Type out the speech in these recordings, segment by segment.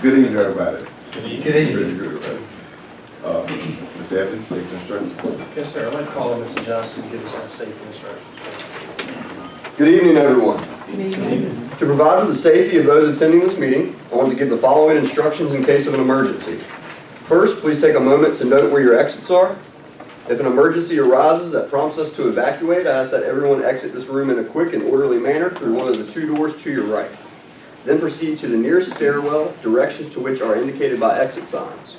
Good evening, everybody. Good evening. Good evening. Really good, everybody. Ms. Evans, safety instructions. Yes, sir. I'd like to call on Mr. Johnson to give us our safety instructions. Good evening, everyone. Good evening. To provide for the safety of those attending this meeting, I want to give the following instructions in case of an emergency. First, please take a moment to note where your exits are. If an emergency arises that prompts us to evacuate, I ask that everyone exit this room in a quick and orderly manner through one of the two doors to your right. Then proceed to the nearest stairwell, directions to which are indicated by exit signs.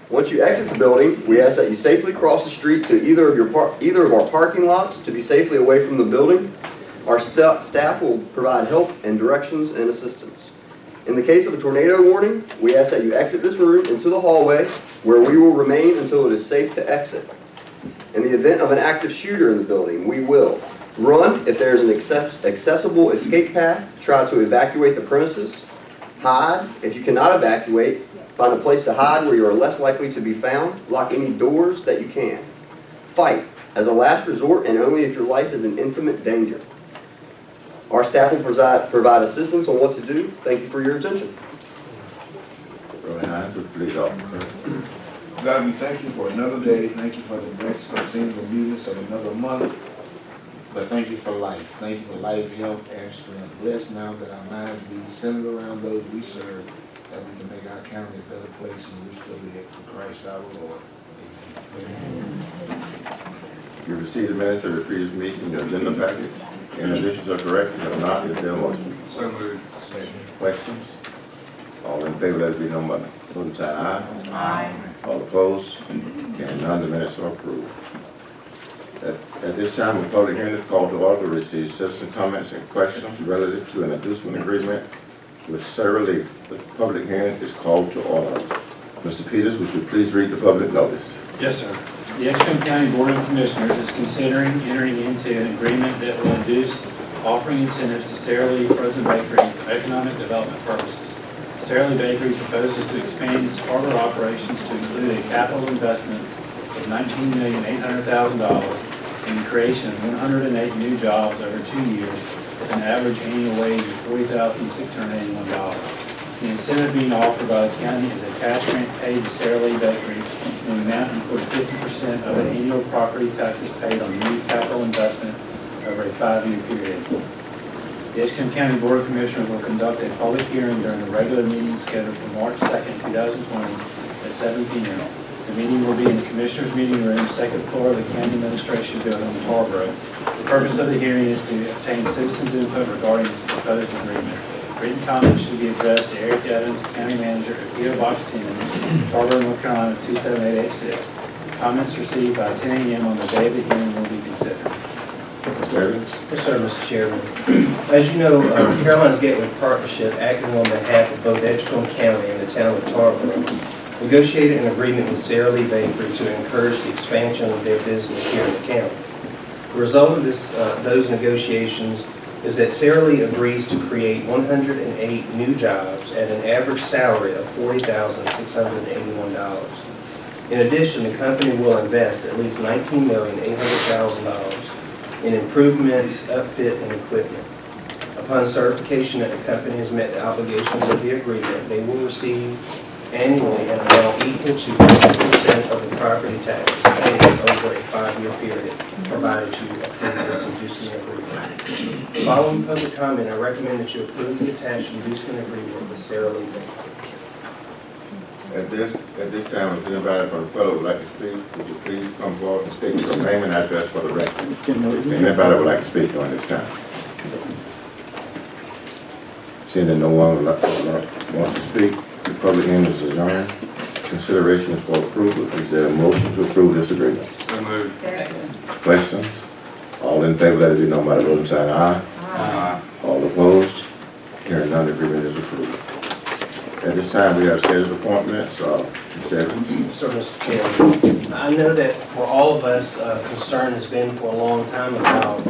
Once you exit the building, we ask that you safely cross the street to either of our parking lots to be safely away from the building. Our staff will provide help and directions and assistance. In the case of a tornado warning, we ask that you exit this room into the hallway, where we will remain until it is safe to exit. In the event of an active shooter in the building, we will run if there is an accessible escape path, try to evacuate the premises, hide if you cannot evacuate, find a place to hide where you are less likely to be found, lock any doors that you can. Fight as a last resort and only if your life is in intimate danger. Our staff will provide assistance on what to do. Thank you for your attention. Brother Hines, would you please offer? God, we thank you for another day. Thank you for the blessings of seeing the newness of another month. But thank you for life. Thank you for life, health, and strength. Bless now that our minds be centered around those we serve, that we can make our county a better place in which to live for Christ our Lord. Amen. You received the minutes of the previous meeting, the agenda package. Any additions or corrections? If not, is there a motion? So moved. Questions? All in favor, let it be known by the voting sign aye. Aye. All opposed? Hearing none, the minutes are approved. At this time, the public hearing is called to order to receive citizen comments and questions relative to an inducement agreement with Sarah Lee. The public hearing is called to order. Mr. Peters, would you please read the public notice? Yes, sir. The Edgecombe County Board of Commissioners is considering entering into an agreement that will induce offering incentives to Sarah Lee Frozen Bakery for economic development purposes. Sarah Lee Bakery proposes to expand its harbor operations to include a capital investment of $19,800,000 and the creation of 108 new jobs over 2 years with an average annual wage of $40,681. The incentive being offered by the county is a cash grant paid to Sarah Lee Bakery in an amount equal to 50% of the annual property taxes paid on new capital investment over a 5-year period. The Edgecombe County Board of Commissioners will conduct a public hearing during the regular meeting scheduled for March 2nd, 2020 at 7 p.m. The meeting will be in the Commissioners' meeting room, second floor of the County Administration Building in Tarboro. The purpose of the hearing is to obtain citizens' input regarding this proposed agreement. Written comments should be addressed to Eric Evans, County Manager at P.O. Box 10, Tarboro, North Carolina 27886. Comments received by 10 a.m. on the day of the hearing will be considered. Mr. Evans? Yes, sir, Mr. Chairman. As you know, Caroline's Gateway Partnership, acting on behalf of both Edgecombe County and the town of Tarboro, negotiated an agreement with Sarah Lee Bakery to encourage the expansion of their business here in the county. The result of those negotiations is that Sarah Lee agrees to create 108 new jobs at an average salary of $40,681. In addition, the company will invest at least $19,800,000 in improvements, upfit, and equipment. Upon certification that the company has met the obligations of the agreement, they will receive annually an amount equal to 50% of the property taxes paid over a 5-year period, provided you approve this inducement agreement. Following public comment, I recommend that you approve the attached inducement agreement with Sarah Lee Bakery. At this time, if anybody from the public would like to speak, would you please come forward and state your name and address for the record? If anybody would like to speak during this time. Seeing that no one wants to speak, the public hearing is adjourned. Consideration is for approval. Is there a motion to approve this agreement? So moved. Questions? All in favor, let it be known by the voting sign aye. Aye. All opposed? Hearing none, the agreement is approved. At this time, we have scheduled appointments. Ms. Evans? Sir, Mr. Chairman, I know that for all of us, concern has been for a long time about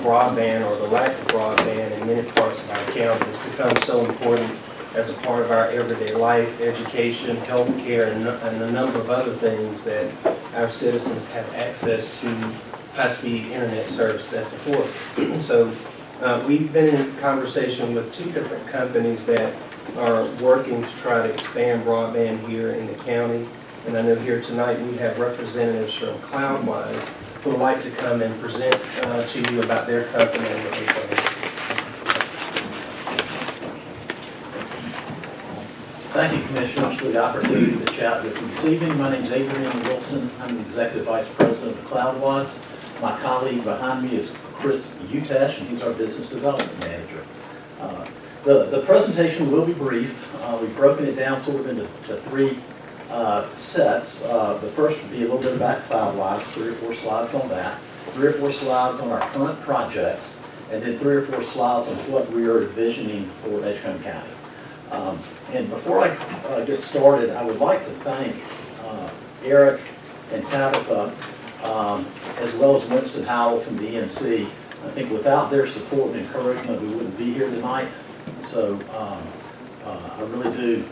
broadband or the lack of broadband in many parts of our county. It's become so important as a part of our everyday life, education, health care, and a number of other things that our citizens have access to high-speed internet service that's affordable. So we've been in conversation with 2 different companies that are working to try to expand broadband here in the county. And I know here tonight we have representatives from Cloudwise who would like to come and present to you about their company and what they plan. Thank you, Commissioners, for the opportunity to chat with you this evening. My name is Adrian Wilson. I'm the Executive Vice President of Cloudwise. My colleague behind me is Chris Utash, and he's our Business Development Manager. The presentation will be brief. We've broken it down sort of into three sets. The first would be a little bit about Cloudwise, 3 or 4 slides on that, 3 or 4 slides on our current projects, and then 3 or 4 slides on what we are envisioning for Edgecombe County. And before I get started, I would like to thank Eric and Tabitha, as well as Winston Howell from the ENC. I think without their support and encouragement, we wouldn't be here tonight. So I really do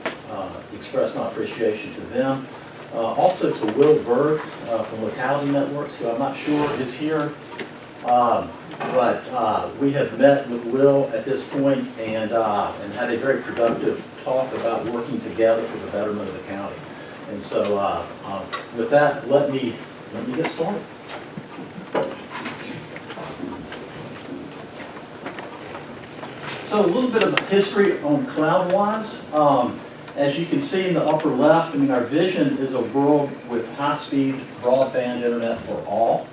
express my appreciation to them. Also to Will Berg from Locality Networks, who I'm not sure is here. But we have met with Will at this point and had a very productive talk about working together for the betterment of the county. And so with that, let me get started. So a little bit of history on Cloudwise. As you can see in the upper left, I mean, our vision is a world with high-speed broadband internet for all.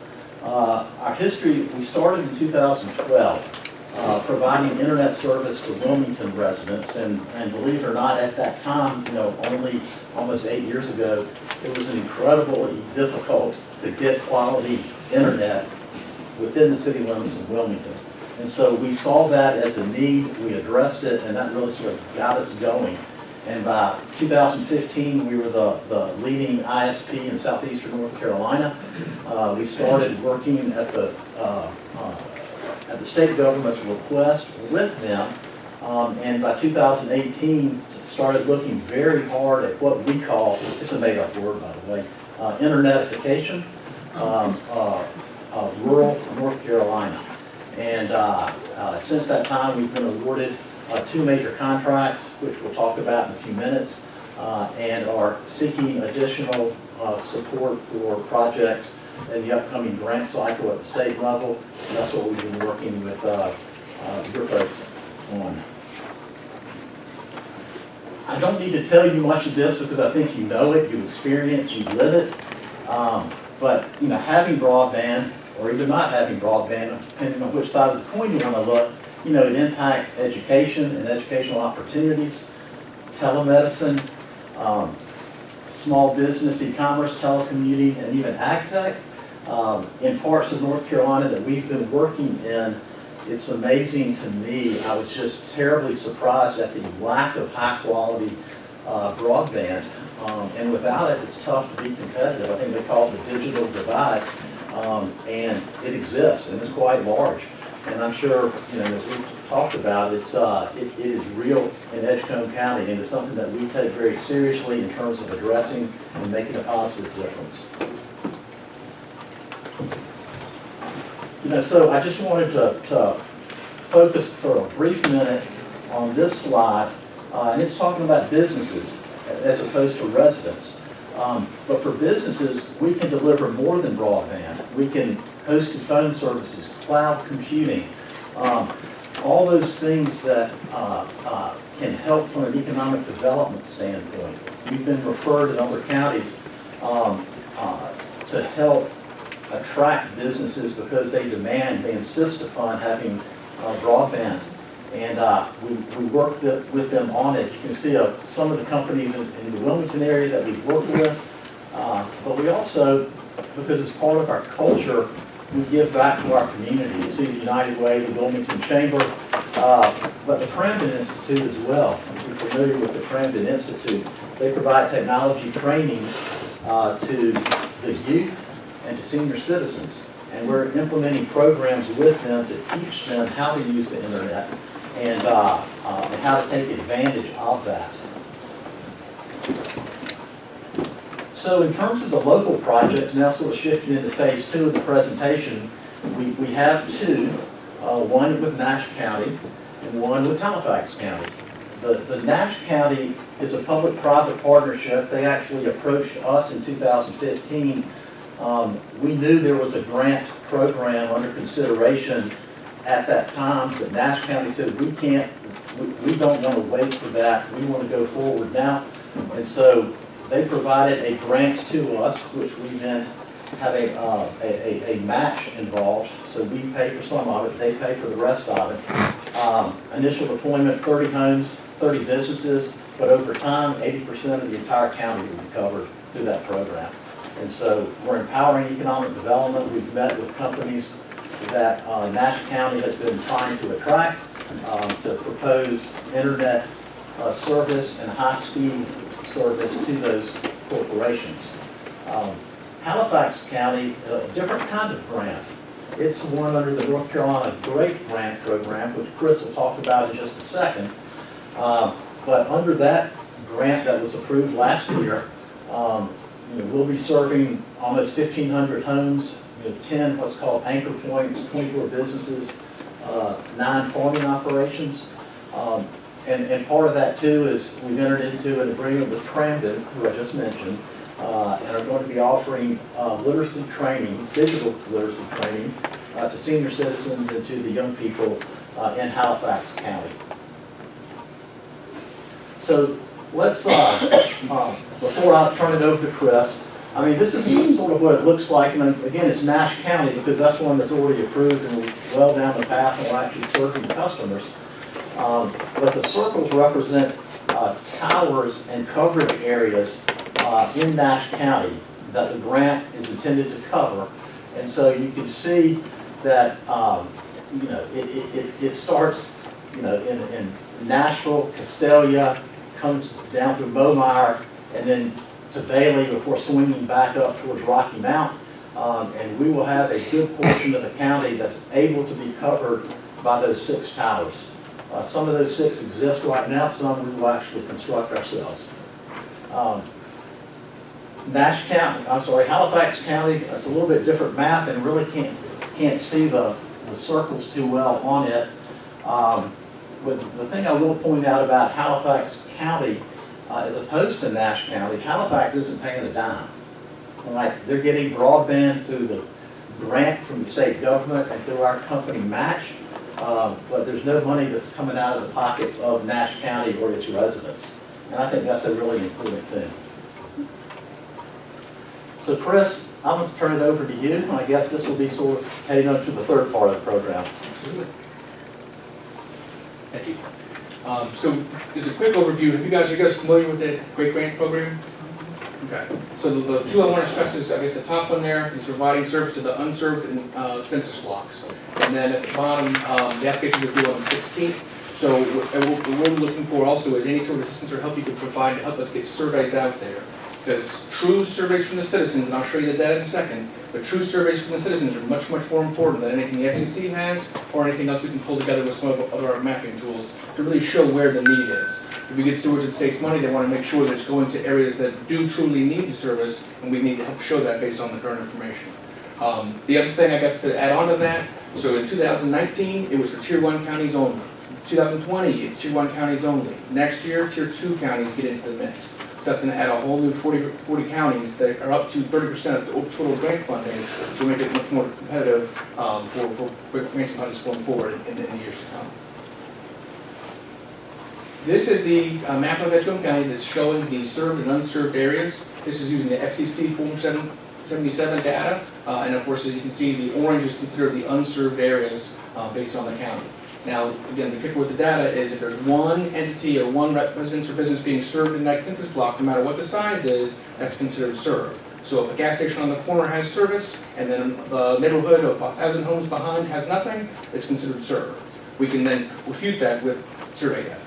Our history, we started in 2012, providing internet service to Wilmington residents, and believe it or not, at that time, only almost 8 years ago, it was incredibly difficult to get quality internet within the city limits of Wilmington. And so we saw that as a need, we addressed it, and that really sort of got us going. And by 2015, we were the leading ISP in southeastern North Carolina. We started working at the state government's request with them, and by 2018, started looking very hard at what we call, it's a made-up word by the way, internetification of rural North Carolina. And since that time, we've been awarded 2 major contracts, which we'll talk about in a few minutes, and are seeking additional support for projects in the upcoming grant cycle at the state level. And that's what we've been working with your folks on. I don't need to tell you much of this because I think you know it, you experience, you live it. But having broadband, or either not having broadband, depending on which side of the coin you want to look, it impacts education and educational opportunities, telemedicine, small business, e-commerce, telecommuting, and even ag tech. In parts of North Carolina that we've been working in, it's amazing to me. I was just terribly surprised at the lack of high-quality broadband. And without it, it's tough to be competitive. I think they call it the digital divide. And it exists, and it's quite large. And I'm sure, as we've talked about, it is real in Edgecombe County, and it's something that we take very seriously in terms of addressing and making a positive difference. So I just wanted to focus for a brief minute on this slide, and it's talking about businesses as opposed to residents. But for businesses, we can deliver more than broadband. We can hosted phone services, cloud computing, all those things that can help from an economic development standpoint. We've been referred in other counties to help attract businesses because they insist upon having broadband. And we work with them on it. You can see some of the companies in the Wilmington area that we've worked with. But we also, because it's part of our culture, we give back to our community. You see the United Way, the Wilmington Chamber, but the Cramden Institute as well. If you're familiar with the Cramden Institute, they provide technology training to the youth and to senior citizens. And we're implementing programs with them to teach them how to use the internet and how to take advantage of that. So in terms of the local projects, now sort of shifting into phase 2 of the presentation, we have 2, one with Nash County and one with Halifax County. The Nash County is a public-private partnership. They actually approached us in 2015. We knew there was a grant program under consideration at that time, but Nash County said, we don't want to wait for that. We want to go forward now. And so they provided a grant to us, which we then have a match involved. So we pay for some of it, they pay for the rest of it. Initial deployment, 30 homes, 30 businesses, but over time, 80% of the entire county will be covered through that program. And so we're empowering economic development. We've met with companies that Nash County has been trying to attract to propose internet service and high-speed service to those corporations. Halifax County, a different kind of grant. It's the one under the North Carolina Great Grant Program, which Chris will talk about in just a second. But under that grant that was approved last year, we'll be serving almost 1,500 homes, 10 what's called anchor points, 24 businesses, 9 farming operations. And part of that too is we've entered into an agreement with Crandon, who I just mentioned, and are going to be offering literacy training, digital literacy training, to senior citizens and to the young people in Halifax County. So let's, before I turn it over to Chris, I mean, this is sort of what it looks like. And again, it's Nash County because that's one that's already approved and we're well down the path and we're actually serving customers. But the circles represent towers and coverage areas in Nash County that the grant is intended to cover. And so you can see that, it starts, in Nashville, Castelia, comes down through Beaumire, and then to Bailey before swinging back up towards Rocky Mount. And we will have a good portion of the county that's able to be covered by those 6 towers. Some of those 6 exist right now, some we will actually construct ourselves. Halifax County, it's a little bit different map and really can't see the circles too well on it. But the thing I will point out about Halifax County, as opposed to Nash County, Halifax isn't paying a dime. Like, they're getting broadband through the grant from the state government and through our company match, but there's no money that's coming out of the pockets of Nash County or its residents. And I think that's a really important thing. So Chris, I'm going to turn it over to you, and I guess this will be sort of heading up to the third part of the program. Absolutely. Thank you. So just a quick overview. Are you guys familiar with the Great Grant Program? Okay. So the 2 I want to stress is, I guess the top one there is providing service to the unserved and census blocks. And then at the bottom, the application is due on the 16th. So what we're looking for also is any sort of assistance or help you can provide to help us get surveys out there. Because true surveys from the citizens, and I'll show you the data in a second, but true surveys from the citizens are much, much more important than anything the FCC has or anything else we can pull together with some of our mapping tools to really show where the need is. If we get stewards of the state's money, they want to make sure that it's going to areas that do truly need the service, and we need to help show that based on the current information. The other thing, I guess, to add on to that, so in 2019, it was for Tier 1 counties only. 2020, it's Tier 1 counties only. Next year, Tier 2 counties get into the mix. So that's going to add a whole new 40 counties that are up to 30% of the total grant funding, which will make it much more competitive for grants and projects going forward in the years to come. This is the map of Edgecombe County that's showing the served and unserved areas. This is using the FCC Form 777 data, and of course, as you can see, the orange is considered the unserved areas based on the county. Now, again, the kicker with the data is if there's one entity or one residence or business being served in that census block, no matter what the size is, that's considered served. So if a gas station on the corner has service, and then the neighborhood of 1,000 homes behind has nothing, it's considered served. We can then refute that with survey data.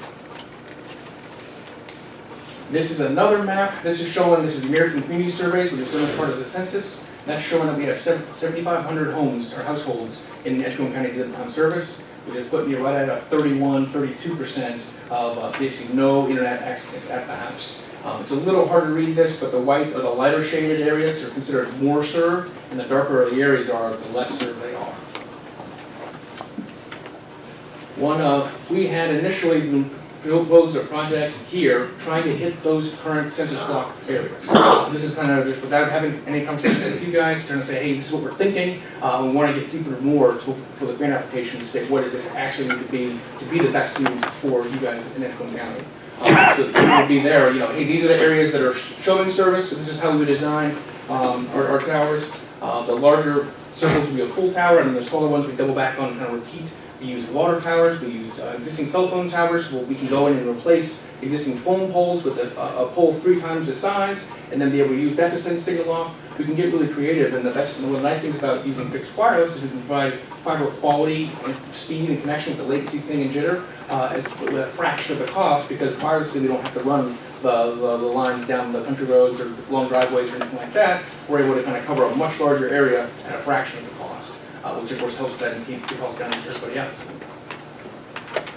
This is another map. This is showing, this is American Community Surveys, which is done as part of the census. That's showing that we have 7,500 homes or households in Edgecombe County that have service, which is putting you right at a 32% of basically no internet access at the house. It's a little hard to read this, but the white or the lighter shaded areas are considered more served, and the darker the areas are, the less served they are. We had initially been proposals or projects here trying to hit those current census block areas. So this is kind of just without having any conversations with you guys, trying to say, hey, this is what we're thinking. We want to get deeper more for the grant application to say, what does this actually need to be the best suited for you guys in Edgecombe County. So it would be there, you know, hey, these are the areas that are showing service, so this is how we would design our towers. The larger circles would be a full tower, and then the smaller ones we double back on and kind of repeat. We use water towers, we use existing cell phone towers, where we can go in and replace existing phone poles with a pole 3 times the size, and then be able to use that to send signal off. We can get really creative, and that's one of the nice things about using fixed wireless is we can provide fiber quality and speed and connection with the latency thing and jitter with a fraction of the cost, because wirelessly we don't have to run the lines down the country roads or long driveways or anything like that. We're able to kind of cover a much larger area at a fraction of the cost, which of course helps that and keep the cost down for everybody else.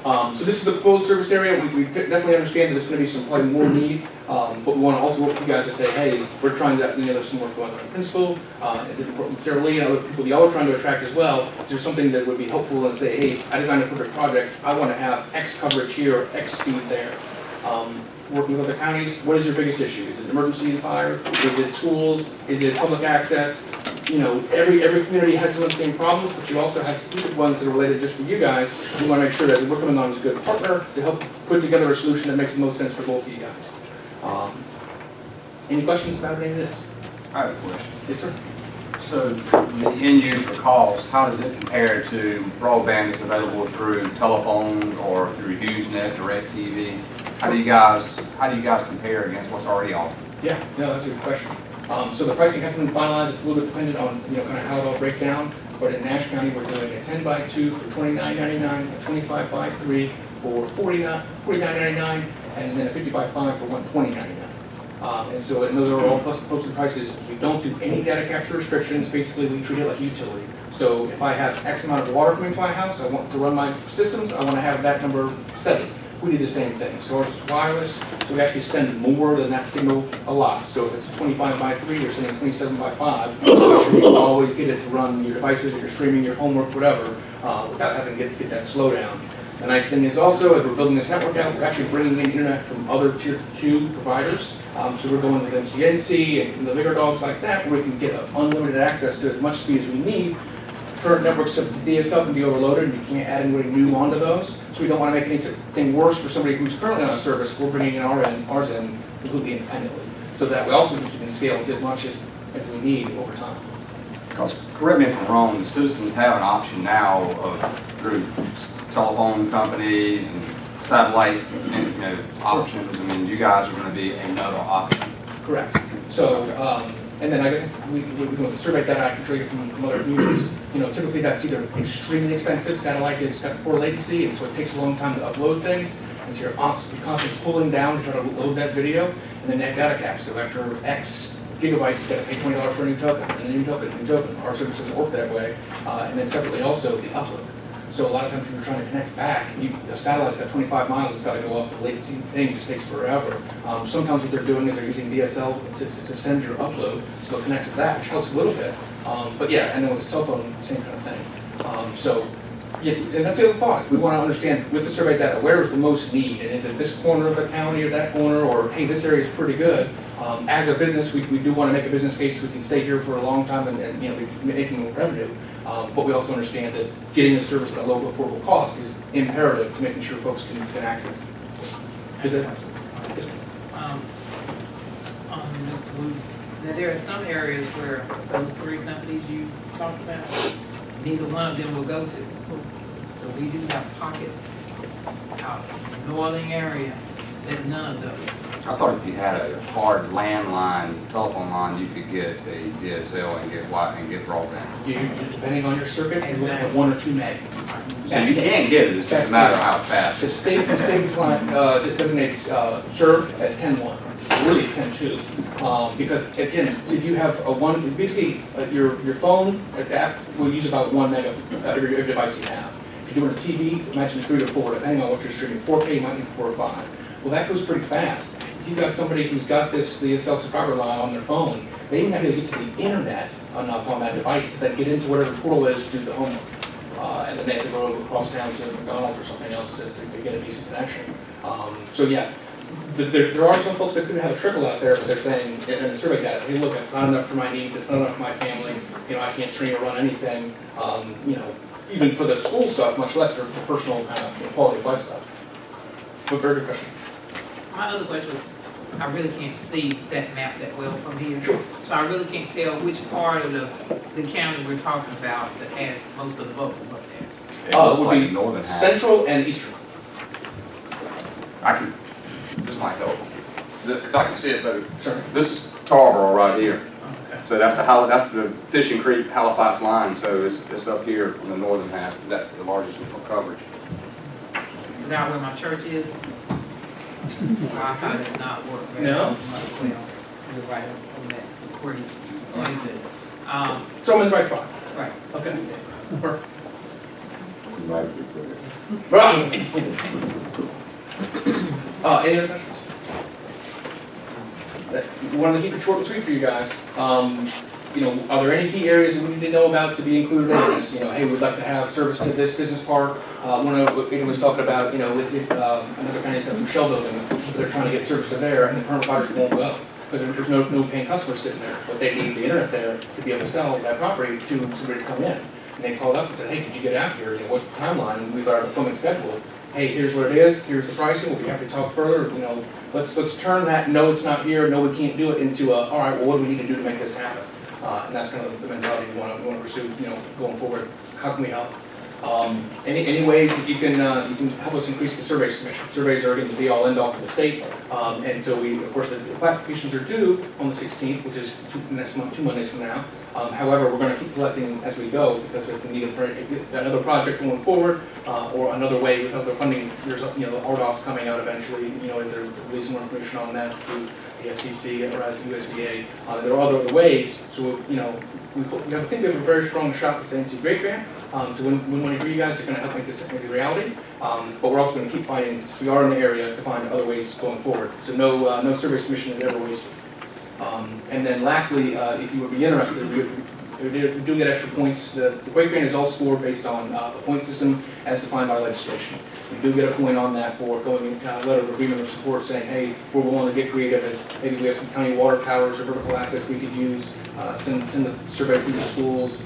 So this is the proposed service area. We definitely understand that there's going to be some probably more need, but we want to also work with you guys to say, hey, we're trying to, you know, there's some work going on in principal, and Sarah Lee and other people that y'all are trying to attract as well. Is there something that would be helpful and say, hey, I designed a perfect project. I want to have X coverage here, or X speed there. Working with other counties, what is your biggest issue? Is it emergency and fire? Is it schools? Is it public access? You know, every community has some of the same problems, but you also have specific ones that are related just for you guys. We want to make sure that we're coming on as a good partner to help put together a solution that makes the most sense for both of you guys. Any questions about any of this? I have a question. Yes, sir. So the end user cost, how does it compare to broadband that's available through telephone or through HughesNet, DirecTV? How do you guys compare against what's already offered? Yeah, no, that's a good question. So the pricing hasn't been finalized. It's a little bit dependent on, you know, kind of how it all breaks down. But in Nash County, we're doing a 10x2 for $29.99, a 25x3 for $49.99, and then a 50x5 for $120.99. And so and those are all posted prices. We don't do any data capture restrictions. Basically, we treat it like a utility. So if I have X amount of water coming to my house, I want to run my systems, I want to have that number steady. We do the same thing. So it's wireless, so we actually send more than that signal a lot. So if it's 25x3, you're sending 27x5. Make sure you always get it to run your devices, if you're streaming your homework, whatever, without having to get that slowdown. The nice thing is also, as we're building this network out, we're actually bringing in internet from other tier 2 providers. So we're going with MCNC and the bigger dogs like that, where we can get unlimited access to as much speed as we need. Current networks of DSL can be overloaded, and you can't add anybody new onto those. So we don't want to make anything worse for somebody who's currently on a service. We're bringing in ours in completely independently, so that we also can scale it as much as we need over time. Because, correct me if I'm wrong, the citizens have an option now through telephone companies and satellite, options. I mean, you guys are going to be another option. Correct. So, and then we go to survey data I can show you from other communities. You know, typically that's either extremely expensive. Satellite has got poor latency, and so it takes a long time to upload things. And so you're constantly pulling down to try to load that video, and then net data cap. So after X gigabytes, you got to pay $20 for a new token, and a new token. Our service doesn't work that way. And then separately also the upload. So a lot of times when you're trying to connect back, the satellite's got 25 miles, it's got to go up. The latency thing just takes forever. Sometimes what they're doing is they're using DSL to send your upload, so they'll connect to that, which helps a little bit. But yeah, and then with the cell phone, same kind of thing. So, yeah, and that's the other thought. We want to understand with the survey data, where is the most need? And is it this corner of the county or that corner? Or, hey, this area is pretty good. As a business, we do want to make a business case so we can stay here for a long time and be making revenue. But we also understand that getting the service at a low affordable cost is imperative to making sure folks can access it. Is that? Yes, Mr. Blue, now there are some areas where those 3 companies you talked about, neither one of them will go to. So we do have pockets out in the northern area that none of those. I thought if you had a hard landline telephone line, you could get a DSL and get Wi-Fi and get broadband. Depending on your circuit, you're looking at 1 or 2 meg. So you can get it, it's just a matter of how fast. The state designates served as 10.1, really it's 10.2. Because again, if you have a basically your phone app will use about 1 meg of every device you have. If you're doing a TV, imagine 3 to 4, depending on what you're streaming. 4K, you might need 4 or 5. Well, that goes pretty fast. If you've got somebody who's got the cell subscriber line on their phone, they even have to get to the internet enough on that device to then get into whatever portal is to do the homework. and then they have to go across town to McDonald's or something else to get a decent connection. So yeah, there are some folks that could have a trickle out there, but they're saying, and the survey data, hey, look, it's not enough for my needs, it's not enough for my family, I can't stream or run anything, even for the school stuff, much less for personal kind of quality of life stuff. But very good question. My other question was, I really can't see that map that well from here. Sure. So I really can't tell which part of the county we're talking about that has most of the votes up there. It looks Would like be northern half. central and eastern. I can, this might help, because I can see it better. Sure. This is Tarboro right here. Okay. So that's the Fishing Creek Halifax line, so it's up here in the northern half, that's the largest coverage. Is that where my church is? Wi-Fi does not work very No? well. You're right on that, where he's pointed. So I'm in the right spot. Right. Okay. Perfect. You might be good. Any other questions? We wanted to keep it short and sweet for you guys. Are there any key areas that we need to know about to be included in this? Hey, we'd like to have service to this business park. One of what Peter was talking about, with another county's got some shell buildings, but they're trying to get service to there, and the current project won't go because there's no paying customers sitting there. But they need the internet there to be able to sell that property to somebody to come in. And they called us and said, hey, could you get out here? What's the timeline? And we've got our appointment scheduled. Hey, here's what it is. Here's the pricing. We'll be happy to talk further. Let's turn that no, it's not here, no, we can't do it into a, all right, well, what do we need to do to make this happen? And that's kind of the mentality we want to pursue, going forward. How can we help? Any ways that you can help us increase the survey submission. Surveys are going to be all end all for the state, and so of course, the applications are due on the 16th, which is next month, 2 Mondays from now. However, we're going to keep collecting as we go because if we need it for another project going forward, or another way with other funding. There's the RDOF's coming out eventually. Is there release more information on that through the FCC or as USDA? There are other ways. So I think we have a very strong shot with the NC Great Grant to win money for you guys to kind of help make this a reality. But we're also going to keep fighting, since we are in the area, to find other ways going forward. So no survey submission is ever wasted. And then lastly, if you would be interested, we do get extra points. The Great Grant is all scored based on a point system as defined by legislation. We do get a point on that for going in a letter of agreement of support saying, hey, we're willing to get creative as maybe we have some county water towers or vertical assets we could use, send the survey through the schools.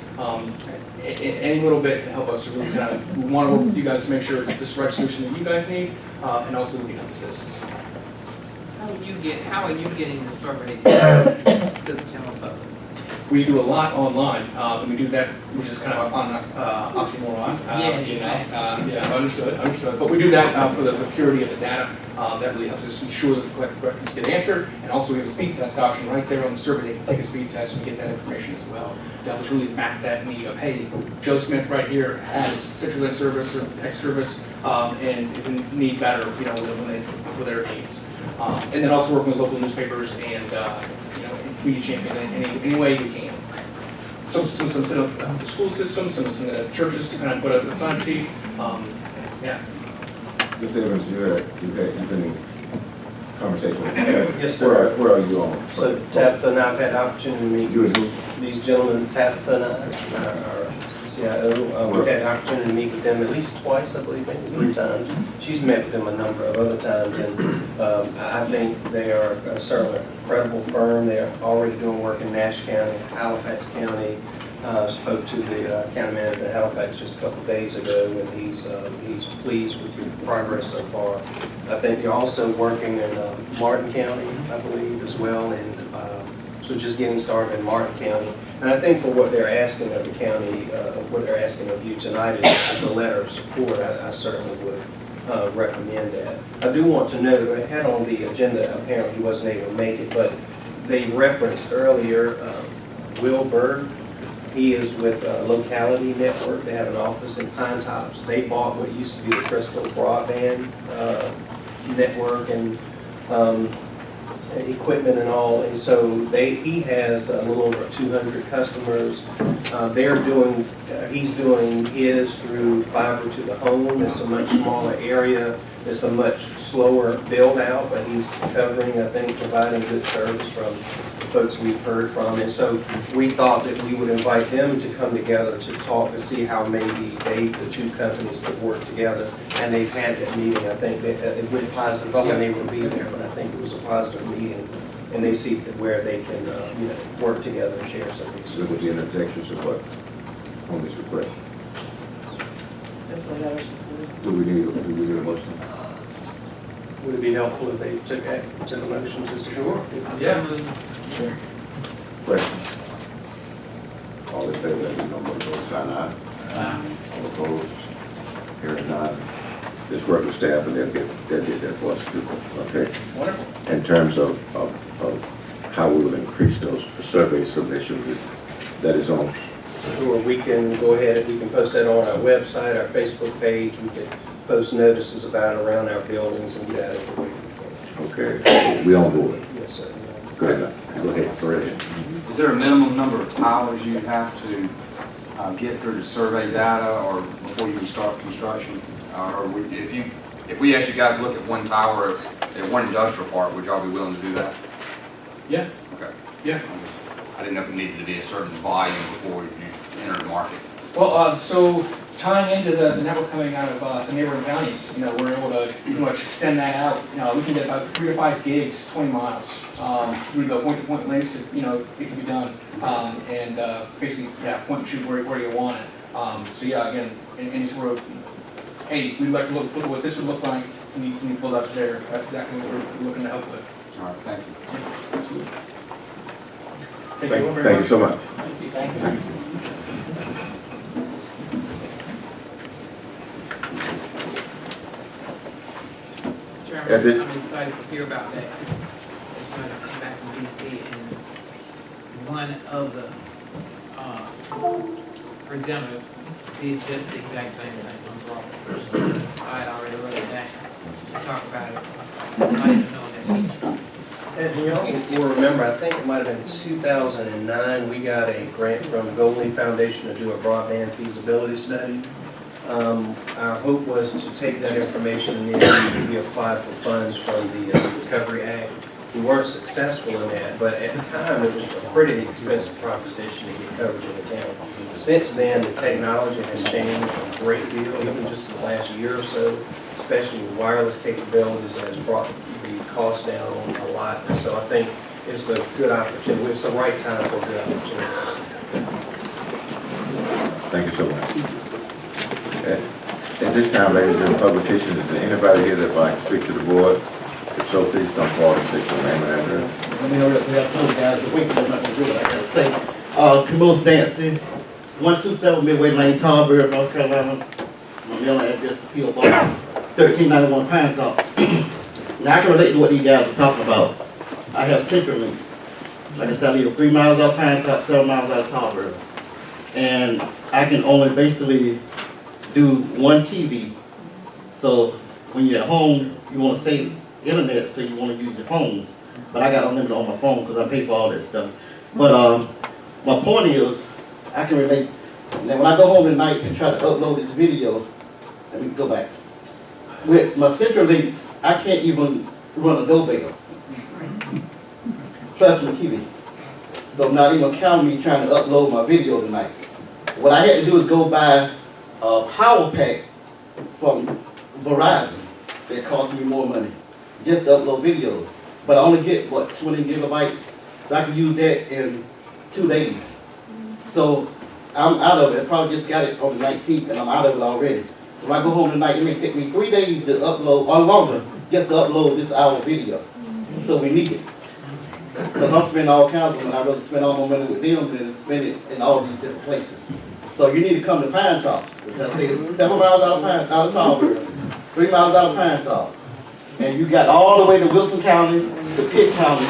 Any little bit can help us to really we want to work with you guys to make sure it's the right solution that you guys need, and also we can help the citizens. How are you getting the surveys to the general public? We do a lot online, and we do that, which is kind of on oxymoron. Understood. But we do that for the purity of the data. That really helps us ensure that the collected questions get answered. And also we have a speed test option right there on the survey. They can take a speed test and get that information as well. That will really map that need of, hey, Joe Smith right here has CenturyLink service or X service, and is in need better, for their needs. And then also working with local newspapers and community champions any way we can. Some set up the school system, some set up churches to kind of put up a sign sheet. Yeah. Ms. Evans, you've been in conversation with Yes, sir. Where are you on? So Tabitha and I've had the opportunity to meet You and who? these gentlemen, Tabitha and I, our CIO. We've had an opportunity to meet with them at least twice, I believe, maybe 3 times. She's met with them a number of other times, and I think they are certainly a credible firm. They're already doing work in Nash County, Halifax County. Spoke to the county manager in Halifax just a couple of days ago, and he's pleased with your progress so far. I think you're also working in Martin County, I believe, as well, and so just getting started in Martin County. And I think for what they're asking of the county, what they're asking of you tonight is a letter of support. I certainly would recommend that. I do want to note, I had on the agenda, apparently he wasn't able to make it, but they referenced earlier Will Berg. He is with Locality Network. They have an office in Pine Tops. They bought what used to be the Crystal Broadband network, and equipment and all, and so he has a little over 200 customers. He's doing his through fiber to the home. It's a much smaller area. It's a much slower build out, but he's covering, I think, providing good service from the folks we've heard from. And so we thought that we would invite them to come together to talk to see how maybe the two companies could work together. And they've had that meeting. I think it went positive. I wasn't able to be there, but I think it was a positive meeting. And they see where they can, work together and share some So resources. with the interjections of what on this request? That's what I was. Do we need a motion? Would it be helpful if they took a motion to support? Yeah. Questions? All in favor, let me know by the vote sign aye. All opposed? Hearing none. Just work with staff and they'll get that for us too. Okay? Wonderful. In terms of how we will increase those survey submissions, that is on. Or we can go ahead and we can post that on our website, our Facebook page. We can post notices about it around our buildings and get out of the way. Okay, we on board. Yes, sir. Good enough. Go ahead, go ahead. Is there a minimum number of towers you have to get through to survey data or before you can start construction? If we ask you guys to look at one tower at one industrial park, would y'all be willing to do that? Yeah. Okay. Yeah. I didn't know if it needed to be a certain volume before you enter the market. Well, so tying into the network coming out of the neighboring counties, we're able to pretty much extend that out. We can get about 3 to 5 gigs, 20 miles through the point-to-point links. It can be done, and basically, point and shoot where you want it. So yeah, again, any sort of, hey, we'd like to look at what this would look like. Can you pull that there? That's exactly what we're looking to help with. All right, thank you. Thank you so much. Thank you. At this- Chairman, I'm excited to hear about that. I just came back from DC and one of the presenters did just the exact same thing on Broadway. I had already wrote it down to talk about it. I didn't know that. And you'll remember, I think it might have been 2009, we got a grant from the Goldie Foundation to do a broadband feasibility study. Our hope was to take that information and then we applied for funds from the Recovery Act. We weren't successful in that, but at the time it was a pretty expensive proposition to get coverage in the county. Since then, the technology has changed a great deal, even just in the last year or so, especially with wireless capabilities, has brought the cost down a lot. And so I think it's a good opportunity. It's the right time for a good opportunity. Thank you so much. At this time, ladies and gentlemen, publications, is there anybody here that would like to speak to the board? If so, please come forward and state your name and address. Let me know that we have told guys to wait for them to do it, I gotta say. Camille's Dancing, 127 Midway Lane, Tarboro, North Carolina. My mailing address is P.O. Box 1391 Pine Top. Now I can relate to what these guys are talking about. I have CenturyLink. Like I said, I live 3 miles out of Pine Top, 7 miles out of Tarboro. And I can only basically do one TV. So when you're at home, you want to save internet, so you want to use your phone. But I got unlimited on my phone because I pay for all that stuff. But my point is, I can relate. Now when I go home at night and try to upload this video, let me go back. With my CenturyLink, I can't even run a doorbell. Plus my TV. So I'm not even counting me trying to upload my video tonight. What I had to do is go buy a power pack from Verizon that cost me more money just to upload videos. But I only get, 20 gigabytes? So I can use that in 2 days. So I'm out of it. I probably just got it on the 19th and I'm out of it already. So when I go home tonight, it may take me 3 days to upload, or longer, just to upload this hour video. So we need it. Because I'm spending all kinds of money. I'd rather spend all my money with them than spend it in all these different places. So you need to come to Pine Top. I say 7 miles out of Tarboro, 3 miles out of Pine Top. And you got all the way to Wilson County, to Pitt County,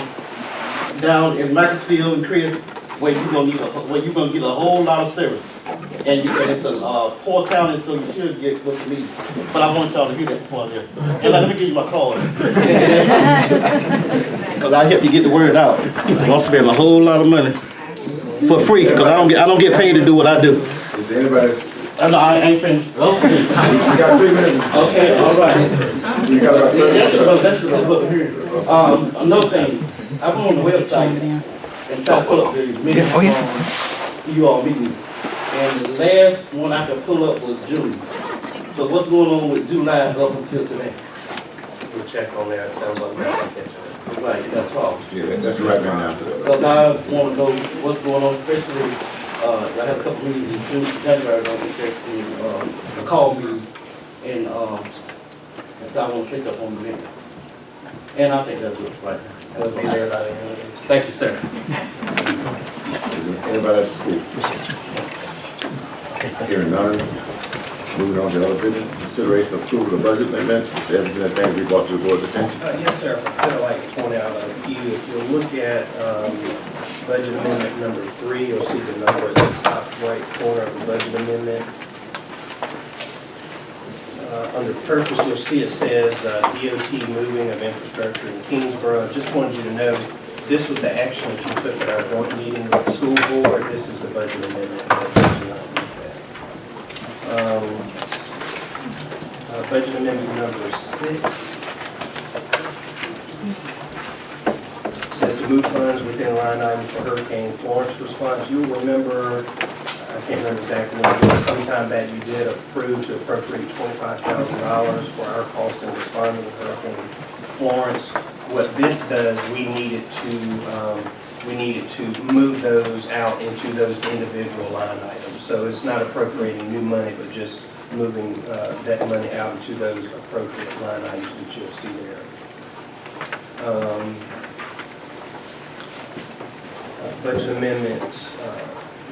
down in Macclesfield and Chris, where you're gonna get a whole lot of service. And it's a poor county, so you should get what you need. But I want y'all to hear that before I get. And let me give you my card. cause I help you get the word out. I'll spend a whole lot of money for free, cause I don't get paid to do what I do. Is there anybody, No, I ain't finished. Okay. you got 3 minutes. Okay, all right. You got about 30 That's minutes. look here. Another thing, I went on the website and tried to pull up the minutes from you all meeting. And the last one I could pull up was June. So what's going on with July up until today? We'll check on that, it sounds like that's not catching it. Right, that's all. Yeah, that's right now. Because I want to know what's going on, especially, I had a couple meetings in June, January, don't expect to, call me, and so I want to pick up on the minutes. And I think that's it right now. We'll be there by the end of the day. Thank you, sir. Is there anybody else to speak? Hearing none. Moving on to other business, consideration of approval of budget amendments, Mr. Evans, anything we brought to the board's attention? Yes, sir. I'd like to point out a few. If you'll look at budget amendment number 3, you'll see the number at the top right corner of the budget amendment. Under purpose, you'll see it says DOT moving of infrastructure in Kingsborough. Just wanted you to know, this was the action that you took at our joint meeting with the school board. This is the budget amendment. Budget amendment number 6 says to move funds within line items for Hurricane Florence response. You'll remember, I can't remember exactly when, but sometime back you did approve to appropriate $25,000 for our cost in responding to Hurricane Florence. What this does, we needed to move those out into those individual line items. So it's not appropriating new money, but just moving that money out into those appropriate line items that you'll see there. Budget amendment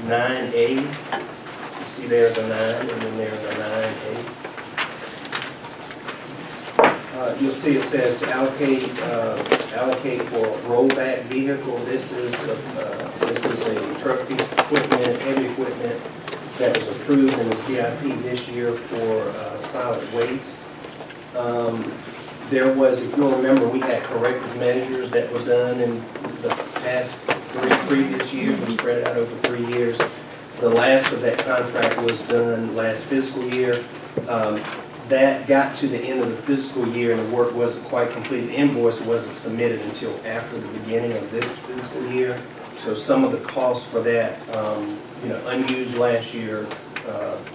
9A. You see there's a 9, and then there's a 9A. You'll see it says to allocate for a rollback vehicle. This is a truck piece of equipment, heavy equipment that was approved in the CIP this year for solid waste. There was, if you'll remember, we had corrective measures that were done in the past 3 previous years. We spread it out over 3 years. The last of that contract was done last fiscal year. That got to the end of the fiscal year and the work wasn't quite complete. The invoice wasn't submitted until after the beginning of this fiscal year. So some of the costs for that, unused last year,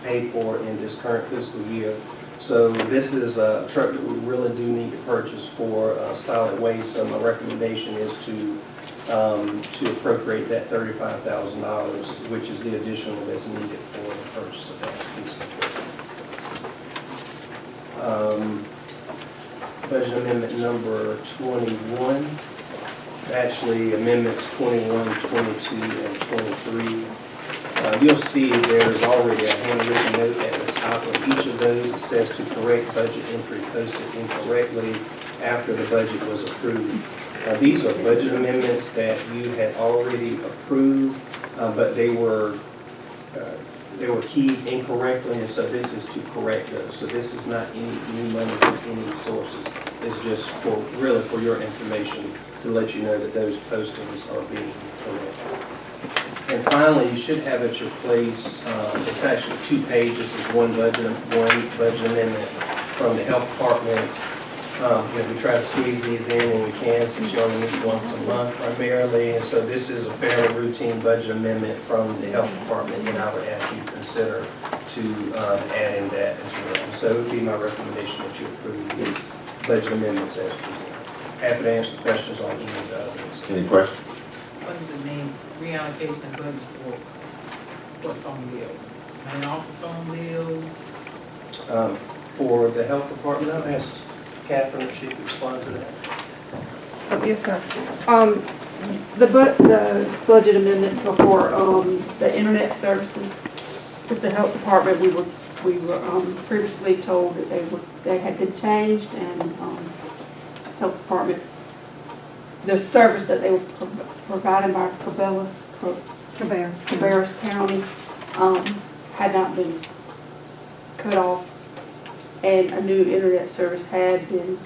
paid for in this current fiscal year. So this is a truck that we really do need to purchase for solid waste. So my recommendation is to appropriate that $35,000, which is the additional that's needed for the purchase of that piece of equipment. Budget amendment number 21. Actually, amendments 21, 22, and 23. You'll see there's already a handwritten note at the top of each of those. It says to correct budget entry posted incorrectly after the budget was approved. These are budget amendments that you had already approved, but they were keyed incorrectly, and so this is to correct those. So this is not any new money from any sources. It's just really for your information to let you know that those postings are being corrected. And finally, you should have at your place, it's actually 2 pages, it's one budget amendment from the health department. We try to squeeze these in when we can, since you only meet once a month primarily. And so this is a fairly routine budget amendment from the health department, and I would ask you to consider to add in that as well. So it would be my recommendation that you approve these budget amendments as presented. Happy to answer questions on any of the others. Any questions? What is the main reallocation of budget for what phone bill? Main office phone bill? For the health department, I'll ask Catherine if she could respond to that. Yes, sir. The budget amendments are for the internet services. With the health department, we were previously told that they had been changed, and health department, the service that they were provided by Cabarrus County had not been cut off, and a new internet service had been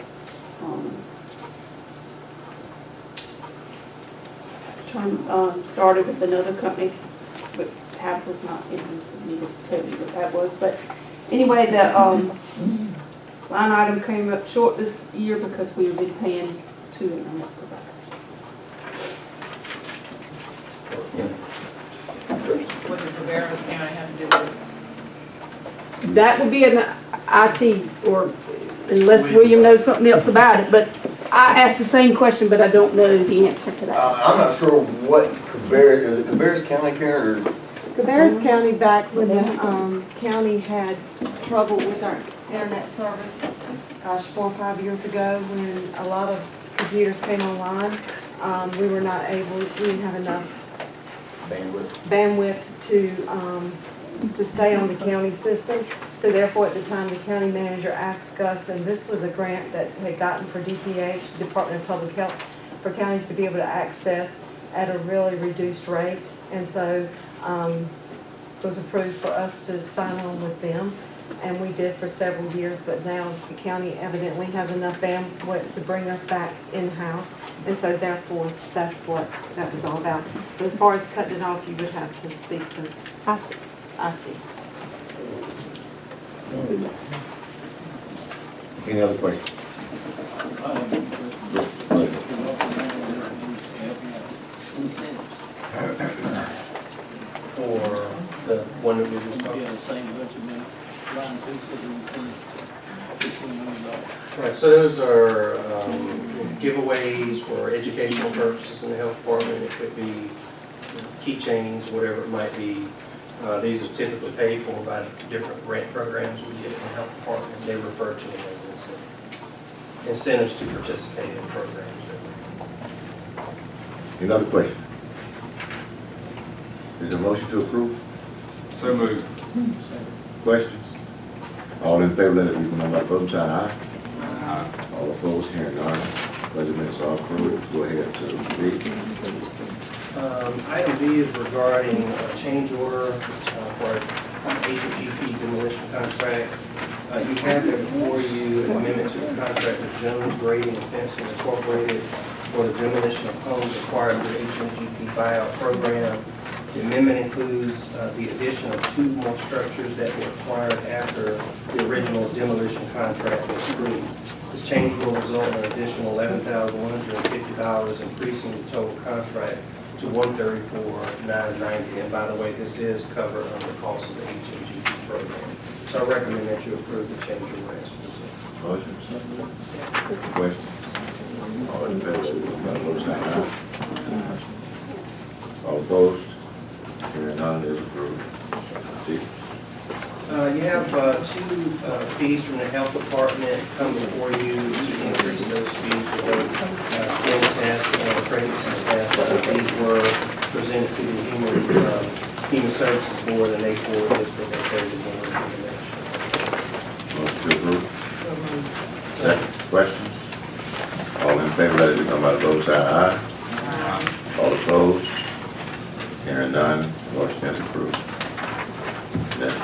term, started with another company, but Tab was not in, need to tell you what that was, but anyway, the, line item came up short this year because we've been paying two internet providers. What does Cabarrus County have to do with it? That would be an IT, or unless William knows something else about it, but I asked the same question, but I don't know the answer to that. I'm not sure what Cabarrus, is it Cabarrus County, Karen, or? Cabarrus County, back when the county had trouble with our internet service, gosh, 4 or 5 years ago, when a lot of computers came online, we were not able, we didn't have enough bandwidth to stay on the county system. So therefore, at the time, the county manager asked us, and this was a grant that had gotten for DPH, Department of Public Health, for counties to be able to access at a really reduced rate. And so it was approved for us to sign on with them. And we did for several years, but now the county evidently has enough bandwidth to bring us back in-house. And so therefore, that's what that was all about. But as far as cutting it off, you would have to speak to IT. Any other questions? For the one that we just talked about. Right, so those are giveaways for educational purposes in the health department. It could be keychains, whatever it might be. These are typically paid for by different grant programs we get in the health department. They refer to them as incentives to participate in programs. Any other question? Is there a motion to approve? So moved. Questions? All in favor, let it be known by voting sign aye. All opposed, hearing none. Budget minutes are approved. Go ahead to B. Item B is regarding a change order for HGP demolition contract. You have there before you an amendment to the contract with Jones Grading and Fencing Incorporated for the demolition of homes acquired through HGP buyout program. The amendment includes the addition of 2 more structures that were acquired after the original demolition contract was approved. This change will result in an additional $11,150, increasing the total contract to $134,990. And by the way, this is covered under the cost of the HMGP program. So I recommend that you approve the change order as presented. Motion? Questions? All in favor, let it be known by voting sign aye. All opposed? Hearing none, it is approved. C. You have 2 fees from the health department coming before you to increase those fees for both skin tests and pregnancy tests. These were presented to the Human Services Board, and they forwarded this for their favorable recommendation. Motion to approve. Second. Questions? All in favor, let it be known by the voting sign aye. All opposed? Hearing none, motion is approved. Next.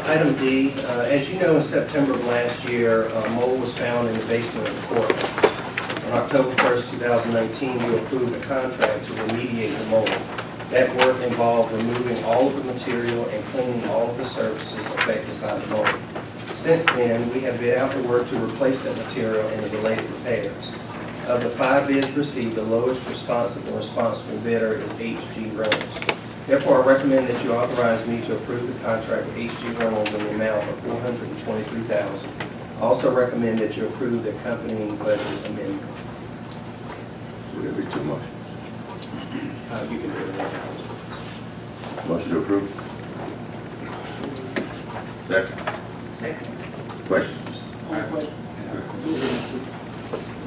Item D, as you know, in September of last year, mold was found in the basement of the courthouse. On October 1st, 2019, you approved a contract to remediate the mold. That work involved removing all of the material and cleaning all of the surfaces affected by the mold. Since then, we have bid out the work to replace that material and the related repairs. Of the 5 bids received, the lowest responsible bidder is HG Reynolds. Therefore, I recommend that you authorize me to approve the contract with HG Reynolds in the amount of $423,000. I also recommend that you approve the accompanying budget amendment. So there'll be 2 motions. You can do it now. Motion to approve. Second. Questions?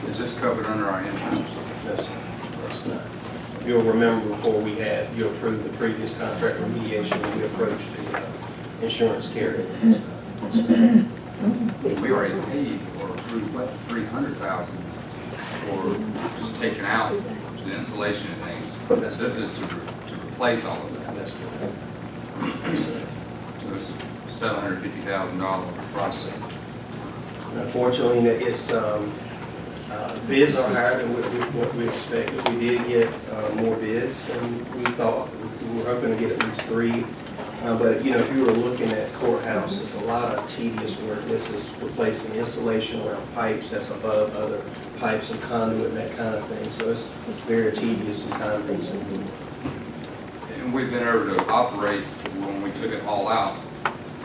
Is this covered under our insurance? Yes, sir. Yes, sir. You'll remember before you approved the previous contract remediation, we approached the insurance carrier. We already paid or approved $300,000 for just taking out the insulation and things. This is to replace all of that. So this is $750,000 process. Unfortunately, it's Bids are higher than what we expected. We did get more bids than we thought. We were hoping to get at least 3. But, you know, if you were looking at courthouse, it's a lot of tedious work. This is replacing insulation around pipes that's above other pipes and conduit and that kind of thing. So it's very tedious and time consuming. And we've been able to operate when we took it all out.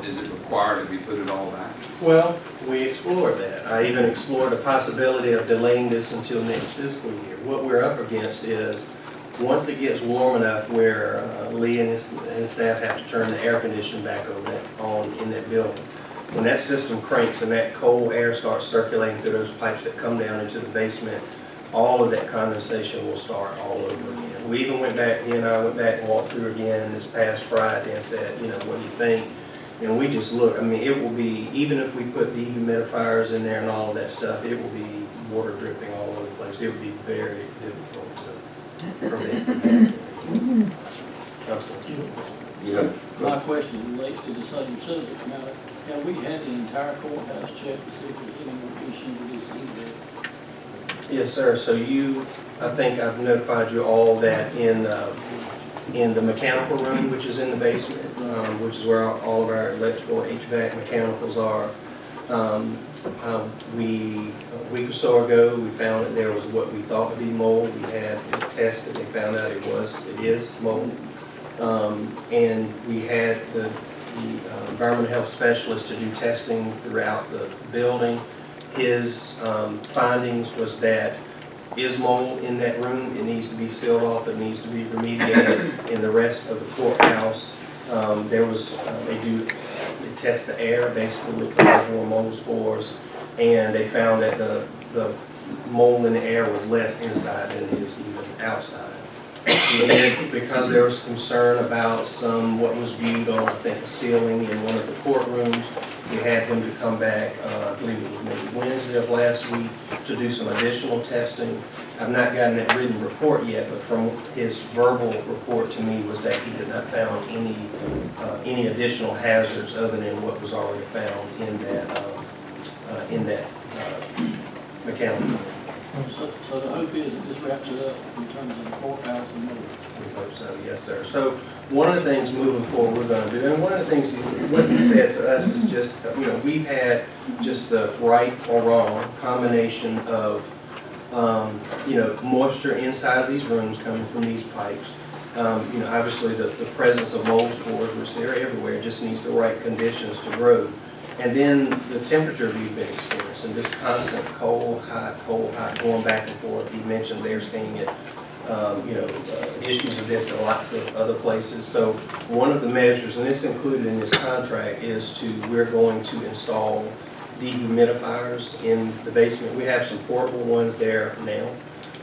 Is it required that we put it all back? Well, we explored that. I even explored the possibility of delaying this until next fiscal year. What we're up against is, once it gets warm enough where Lee and his staff have to turn the air conditioning back on in that building, when that system cranks and that cold air starts circulating through those pipes that come down into the basement, all of that condensation will start all over again. We even went back, he and I went back and walked through again this past Friday and said, you know, what do you think? And we just look, I mean, it will be, even if we put dehumidifiers in there and all of that stuff, it will be water dripping all over the place. It would be very difficult to prevent. Yeah. My question relates to the same subject. Now, have we had the entire courthouse checked to see if there's any more issues with this either? Yes, sir. So I think I've notified you all that in the mechanical room, which is in the basement, which is where all of our electrical, HVAC, mechanicals are. A week or so ago, we found that there was what we thought to be mold. We had it tested, they found out it is mold. And we had the environmental health specialist to do testing throughout the building. His findings was that is mold in that room. It needs to be sealed off. It needs to be remediated. In the rest of the courthouse, they test the air, basically look for airborne mold spores, and they found that the mold in the air was less inside than it is even outside. And because there was concern about what was viewed on, I think, a ceiling in one of the courtrooms, we had him to come back, I believe it was maybe Wednesday of last week, to do some additional testing. I've not gotten that written report yet, but from his verbal report to me was that he had not found any additional hazards other than what was already found in that mechanical room. So the hope is that this wraps it up in terms of the courthouse and more. We hope so, yes, sir. So one of the things moving forward we're going to do, and one of the things what he said to us is just, you know, we've had just the right or wrong combination of, you know, moisture inside of these rooms coming from these pipes. You know, obviously the presence of mold spores, which they're everywhere, just needs the right conditions to grow. And then the temperature we've been experiencing, this constant cold, hot, going back and forth. He mentioned they're seeing it, you know, issues of this in lots of other places. So one of the measures, and it's included in this contract, is we're going to install dehumidifiers in the basement. We have some portable ones there now.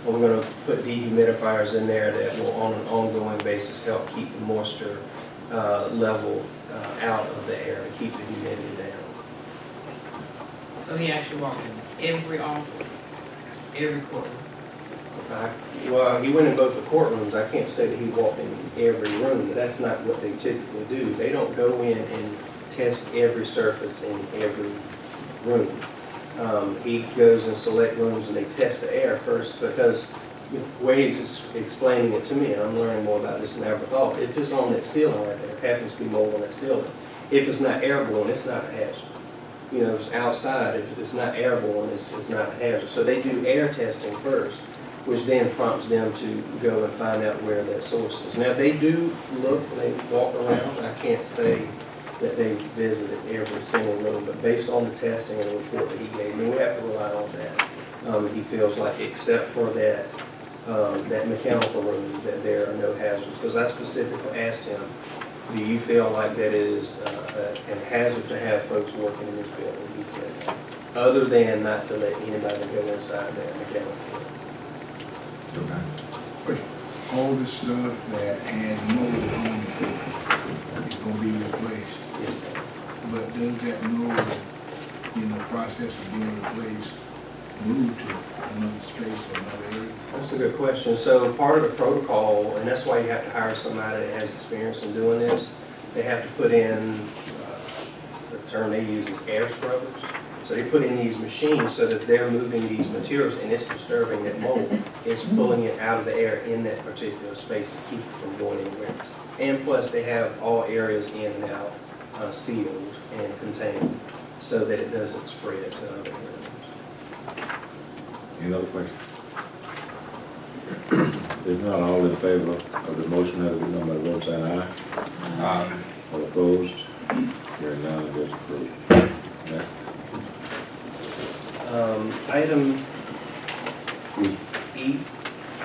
And we're going to put dehumidifiers in there that will, on an ongoing basis, help keep the moisture level out of the air and keep the humidity down. So he actually walked in every office, every courtroom. Well, he went in both the courtrooms. I can't say that he walked in every room, but that's not what they typically do. They don't go in and test every surface in every room. He goes and select rooms and they test the air first, because the way he's explaining it to me, and I'm learning more about this than I ever thought, if it's on that ceiling right there, it happens to be mold on that ceiling. If it's not airborne, it's not a hazard. You know, if it's outside, if it's not airborne, it's not a hazard. So they do air testing first, which then prompts them to go and find out where that source is. Now, they do look, they walk around. I can't say that they visited every single room, but based on the testing and the report that he gave me, we have to rely on that. He feels like, except for that mechanical room, that there are no hazards. Because I specifically asked him, do you feel like that is a hazard to have folks working in this building? He said, other than not to let anybody go inside that mechanical room. Okay. All the stuff that had mold on it is gonna be replaced. Yes, sir. But does that mold, in the process of being replaced, move to another space or another area? That's a good question. So part of the protocol, and that's why you have to hire somebody that has experience in doing this, they have to put in, the term they use is air scrubbers. So they put in these machines so that they're moving these materials and it's disturbing that mold. It's pulling it out of the air in that particular space to keep it from going anywhere. And plus, they have all areas in and out sealed and contained so that it doesn't spread to other areas. Any other questions? If not, all in favor of the motion, let it be known by the vote sign aye. Aye. All opposed? Hearing none, it is approved. Next. Item E,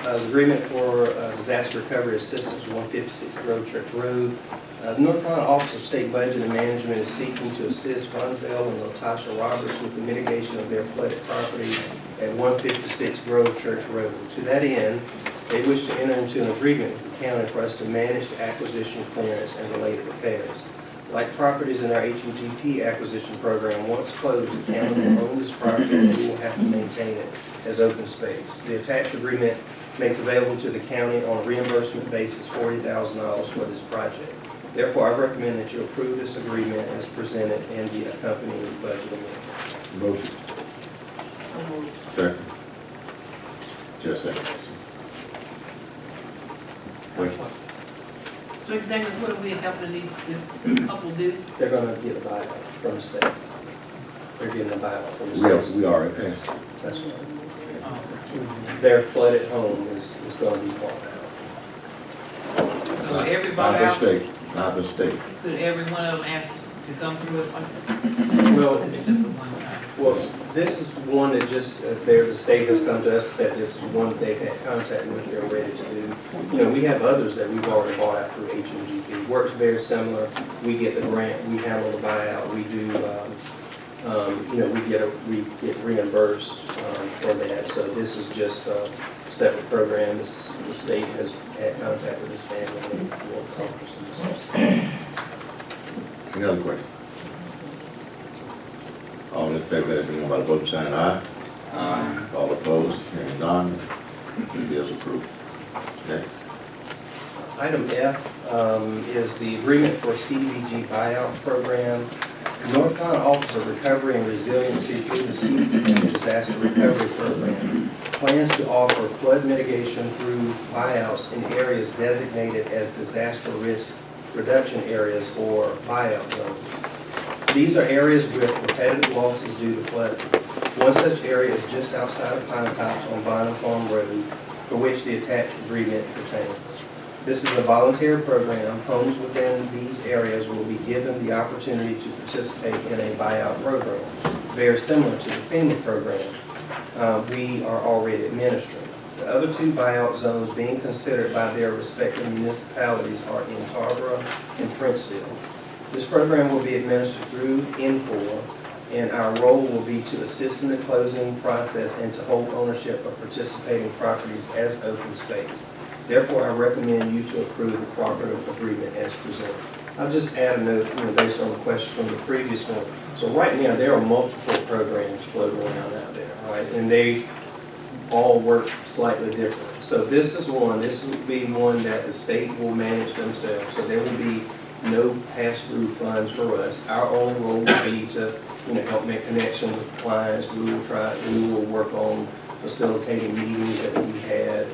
agreement for disaster recovery assistance, 156 Grove Church Road. The North Carolina Office of State Budget and Management is seeking to assist Vonzell and Latasha Roberts with the mitigation of their flooded property at 156 Grove Church Road. To that end, they wish to enter into an agreement with the county for us to manage the acquisition, clearance, and related repairs. Like properties in our HMGP acquisition program, once closed, the county will own this property and we will have to maintain it as open space. The attached agreement makes available to the county on a reimbursement basis $40,000 for this project. Therefore, I recommend that you approve this agreement as presented and the accompanying budget amendment. Motion. Second. Just second. Question? So exactly what are we helping this couple do? They're gonna get a buyout from the state. They're getting a buyout from the state. We already passed. That's right. Their flooded home is gonna be bought out. So everybody Not the out, state, not the state. could every one of them ask to come through us like that? Well, Or is it just the one time? Well, this is one that just, the state has come to us and said this is one that they've had contact with, they're ready to do. You know, we have others that we've already bought out through HMGP. Works very similar. We get the grant, we handle the buyout, we do, you know, we get reimbursed for that. So this is just a separate program. This is, the state has had contact with this family and they will accomplish this. Any other questions? All in favor, let it be known by the vote sign aye. Aye. All opposed? Hearing none, it is approved. Next. Item F is the agreement for CDBG buyout program. The North Carolina Office of Recovery and Resiliency through the CDBG Disaster Recovery Program plans to offer flood mitigation through buyouts in areas designated as disaster risk reduction areas or buyout zones. These are areas with repetitive losses due to flooding. One such area is just outside of Pine Tops on Bynum Farm Road, for which the attached agreement pertains. This is a voluntary program. Homes within these areas will be given the opportunity to participate in a buyout program, very similar to the FEMA program we are already administering. The other two buyout zones being considered by their respective municipalities are in Tarboro and Princeville. This program will be administered through N4, and our role will be to assist in the closing process and to hold ownership of participating properties as open space. Therefore, I recommend you to approve the cooperative agreement as presented. I'll just add a note, based on the question from the previous one. So right now, there are multiple programs floating around out there, right? And they all work slightly different. So this is one, this will be one that the state will manage themselves. So there will be no pass-through funds for us. Our only role will be to, help make connections with clients. We will work on facilitating meetings that we had,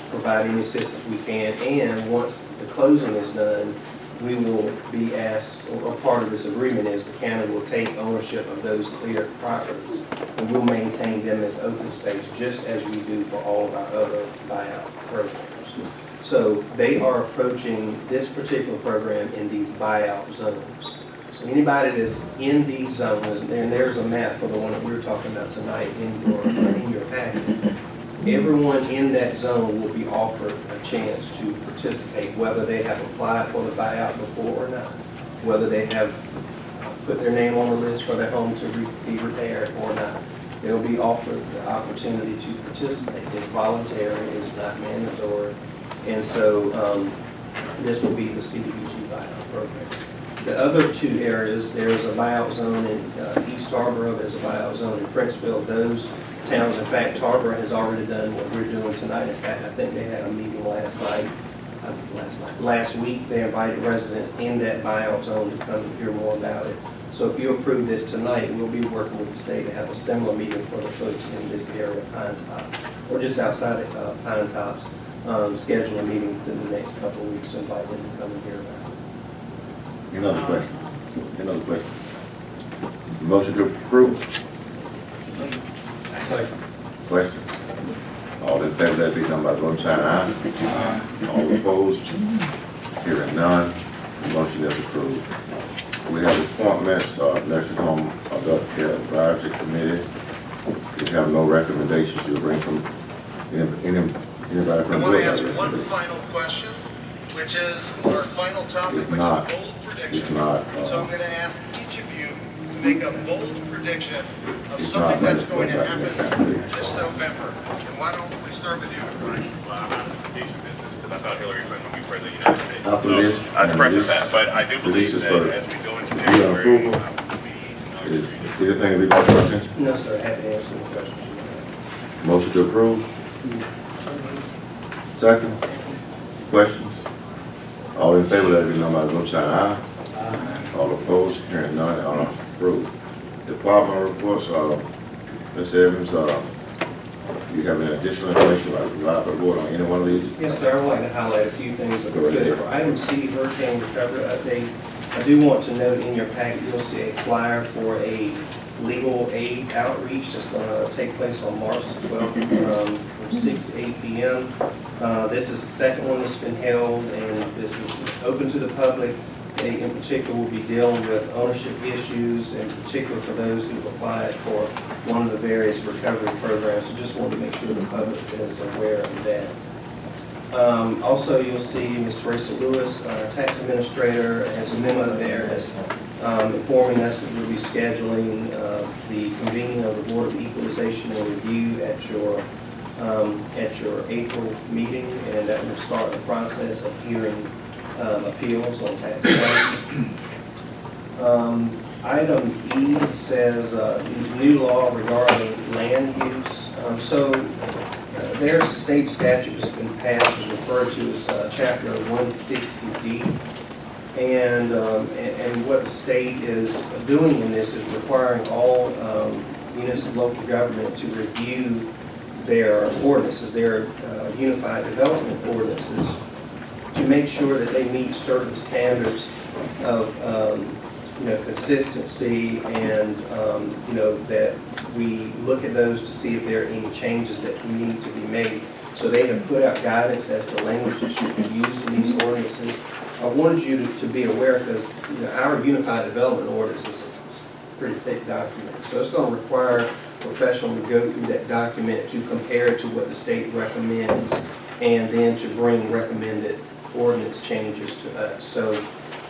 providing assistance we can, and once the closing is done, we will be asked, or part of this agreement is the county will take ownership of those cleared properties, and we'll maintain them as open space, just as we do for all of our other buyout programs. So they are approaching this particular program in these buyout zones. So anybody that's in these zones, and there's a map for the one that we're talking about tonight in your package. Everyone in that zone will be offered a chance to participate, whether they have applied for the buyout before or not, whether they have put their name on the list for their home to be repaired or not. They'll be offered the opportunity to participate. It's voluntary, it's not mandatory. And so this will be the CDBG buyout program. The other two areas, there's a buyout zone in East Tarboro, there's a buyout zone in Princeville. Those towns, in fact, Tarboro has already done what we're doing tonight. In fact, I think they had a meeting last week. They invited residents in that buyout zone to come and hear more about it. So if you approve this tonight, we'll be working with the state to have a similar meeting for the folks in this area of Pine Tops, or just outside of Pine Tops. Schedule a meeting within the next couple of weeks, invite them to come and hear about it. Any other question? Any other question? Motion to approve? Questions? All in favor, let it be done by vote sign aye. All opposed? Hearing none, motion is approved. We have appointments, nursing home adult care advisory committee. We have no recommendations. You bring from anybody I from want the to ask board? one final question, which is our final topic, It's which not. is bold It's prediction. not. So I'm going to ask each of you to make a bold prediction of It's something not that's going to happen legislative. this November. And why don't we start with you, Brian? Well, I'm out of the education business because I thought Hillary Clinton would be president of the United States. After So, this, let's preface this- that, but I do believe this is that for- as we go into you January, approval? we Is anything to be brought to our attention? No, sir, happy to answer any questions. Motion to approve? Second? Questions? All in favor, let it be known by the vote sign aye. All opposed, hearing none, all approved. Department reports, Ms. Evans, you have any additional information about the board on any one of these? Yes, sir. I would like to highlight a few things. Go ahead. For item C, hurricane recovery update, I do want to note in your packet, you'll see a flyer for a legal aid outreach that's going to take place on March 12th from 6 to 8 p.m. This is the second one that's been held, and this is open to the public. They, in particular, will be dealing with ownership issues, in particular for those who've applied for one of the various recovery programs. So just wanted to make sure the public is aware of that. Also, you'll see Ms. Teresa Lewis, tax administrator, has a memo there as informing us that we'll be scheduling the convening of the Board of Equalization and Review at your April meeting, and that will start the process of hearing appeals on tax claims. Item E says new law regarding land use. There's a state statute that's been passed, is referred to as Chapter 160D. And what the state is doing in this is requiring all units of local government to review their ordinances, their unified development ordinances, to make sure that they meet certain standards of consistency, and that we look at those to see if there are any changes that need to be made. So they have put out guidance as to language that should be used in these ordinances. I wanted you to be aware, because our unified development ordinance is a pretty thick document. So it's going to require a professional to go through that document to compare it to what the state recommends, and then to bring recommended ordinance changes to us. So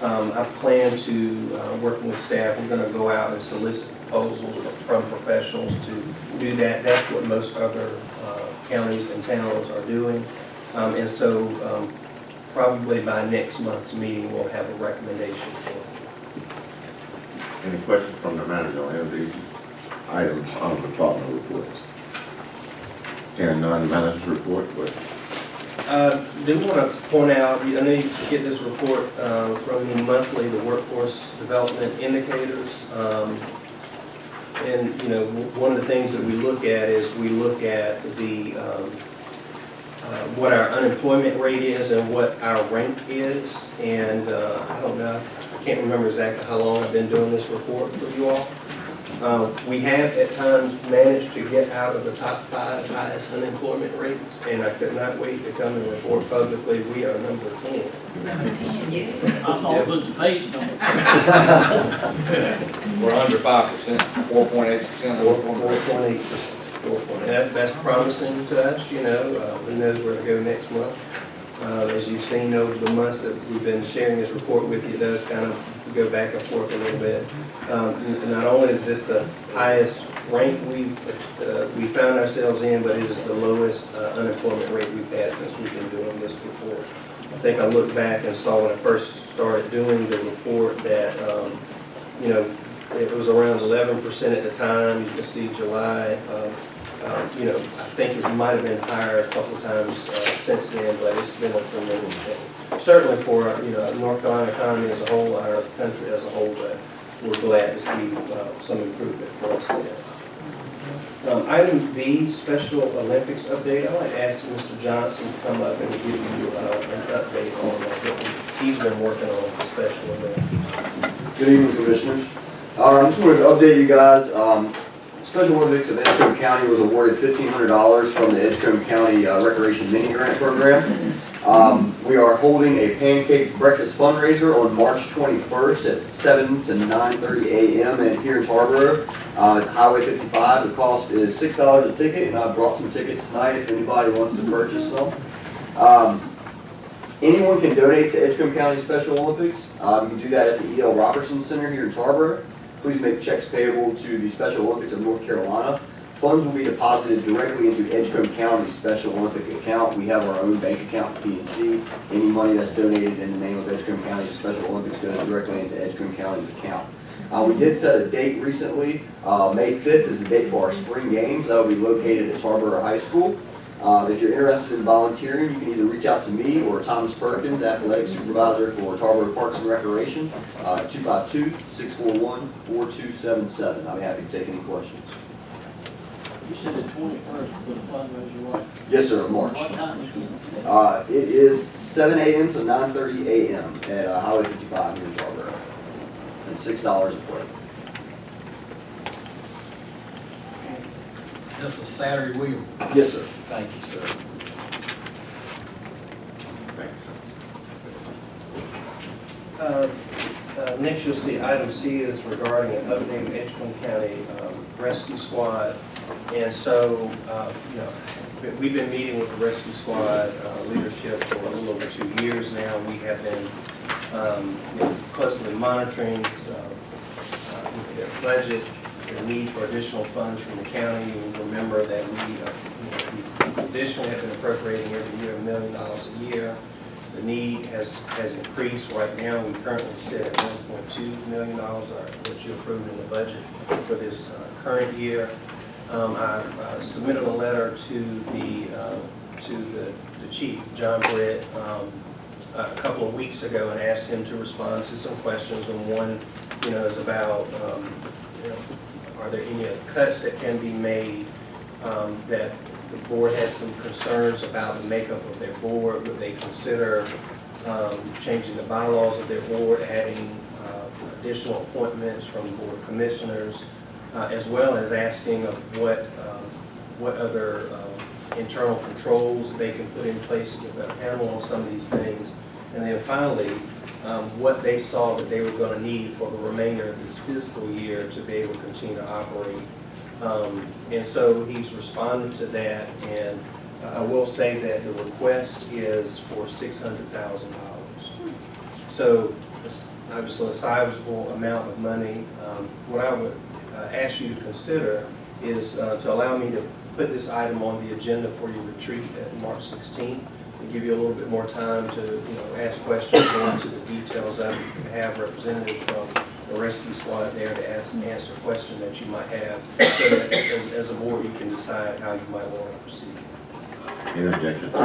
I plan to, working with staff, we're going to go out and solicit proposals from professionals to do that. That's what most other counties and towns are doing. And so probably by next month's meeting, we'll have a recommendation for it. Any questions from the manager on any of these items on the department reports? Hearing none, manager's report, but Do want to point out, I know you get this report from me monthly, the workforce development indicators. And, one of the things that we look at is we look at the, what our unemployment rate is and what our rank is. And I don't know, I can't remember exactly how long I've been doing this report for you all. We have at times managed to get out of the top 5 highest unemployment rates, and I could not wait to come and report publicly, we are number 10. Number 10, yeah. I saw it was the page number. We're under 5%, 4.8%. 4.8%. That's promising to us, who knows where to go next month. As you've seen over the months that we've been sharing this report with you, it does kind of go back and forth a little bit. Not only is this the highest rank we found ourselves in, but it is the lowest unemployment rate we've had since we've been doing this report. I think I looked back and saw when I first started doing the report that, it was around 11% at the time. You can see July. I think it might have been higher a couple of times since then, but it's been a tremendous change. Certainly for, North Carolina economy as a whole, our country as a whole, but we're glad to see some improvement for us there. Item B, Special Olympics update. I'd like to ask Mr. Johnson to come up and give you an update on what he's been working on with the Special Olympics. Good evening, Commissioners. I just wanted to update you guys. Special Olympics of Edgecombe County was awarded $1,500 from the Edgecombe County Recreation Mini Grant Program. We are holding a pancake breakfast fundraiser on March 21st at 7 to 9:30 a.m. and here in Tarboro, Highway 55. The cost is $6 a ticket, and I brought some tickets tonight if anybody wants to purchase some. Anyone can donate to Edgecombe County Special Olympics. You can do that at the E.L. Robertson Center here in Tarboro. Please make checks payable to the Special Olympics of North Carolina. Funds will be deposited directly into Edgecombe County's Special Olympic account. We have our own bank account, PNC. Any money that's donated in the name of Edgecombe County to Special Olympics goes directly into Edgecombe County's account. We did set a date recently. May 5th is the date for our spring games. That will be located at Tarboro High School. If you're interested in volunteering, you can either reach out to me or Thomas Perkins, Athletic Supervisor for Tarboro Parks and Recreation, 252-641-4277. I'll be happy to take any questions. You said the 21st for the fundraiser, what? Yes, sir, of March. What time again? It is 7 a.m. to 9:30 a.m. at Highway 55 here in Tarboro. And $6 a plate. That's a Saturday wheel. Yes, sir. Thank you, sir. Next, you'll see item C is regarding an update of Edgecombe County Rescue Squad. And so, we've been meeting with the Rescue Squad leadership for a little over 2 years now. We have been closely monitoring their budget, their need for additional funds from the county. You remember that we additionally have been appropriating every year $1 million a year. The need has increased. Right now, we currently sit at $1.2 million, which you approved in the budget for this current year. I submitted a letter to the chief, John Britt, a couple of weeks ago and asked him to respond to some questions. And one, is about, are there any cuts that can be made that the board has some concerns about the makeup of their board? Would they consider changing the bylaws of their board, adding additional appointments from the board of commissioners, as well as asking of what other internal controls they can put in place to get a handle on some of these things. And then finally, what they saw that they were going to need for the remainder of this fiscal year to be able to continue to operate. And so he's responded to that, and I will say that the request is for $600,000. So it's obviously a sizable amount of money. What I would ask you to consider is to allow me to put this item on the agenda for your retreat at March 16th, to give you a little bit more time to ask questions, go into the details of it, and have representatives from the rescue squad there to answer questions that you might have, so that as a board you can decide how you might want to proceed. Any objection? Be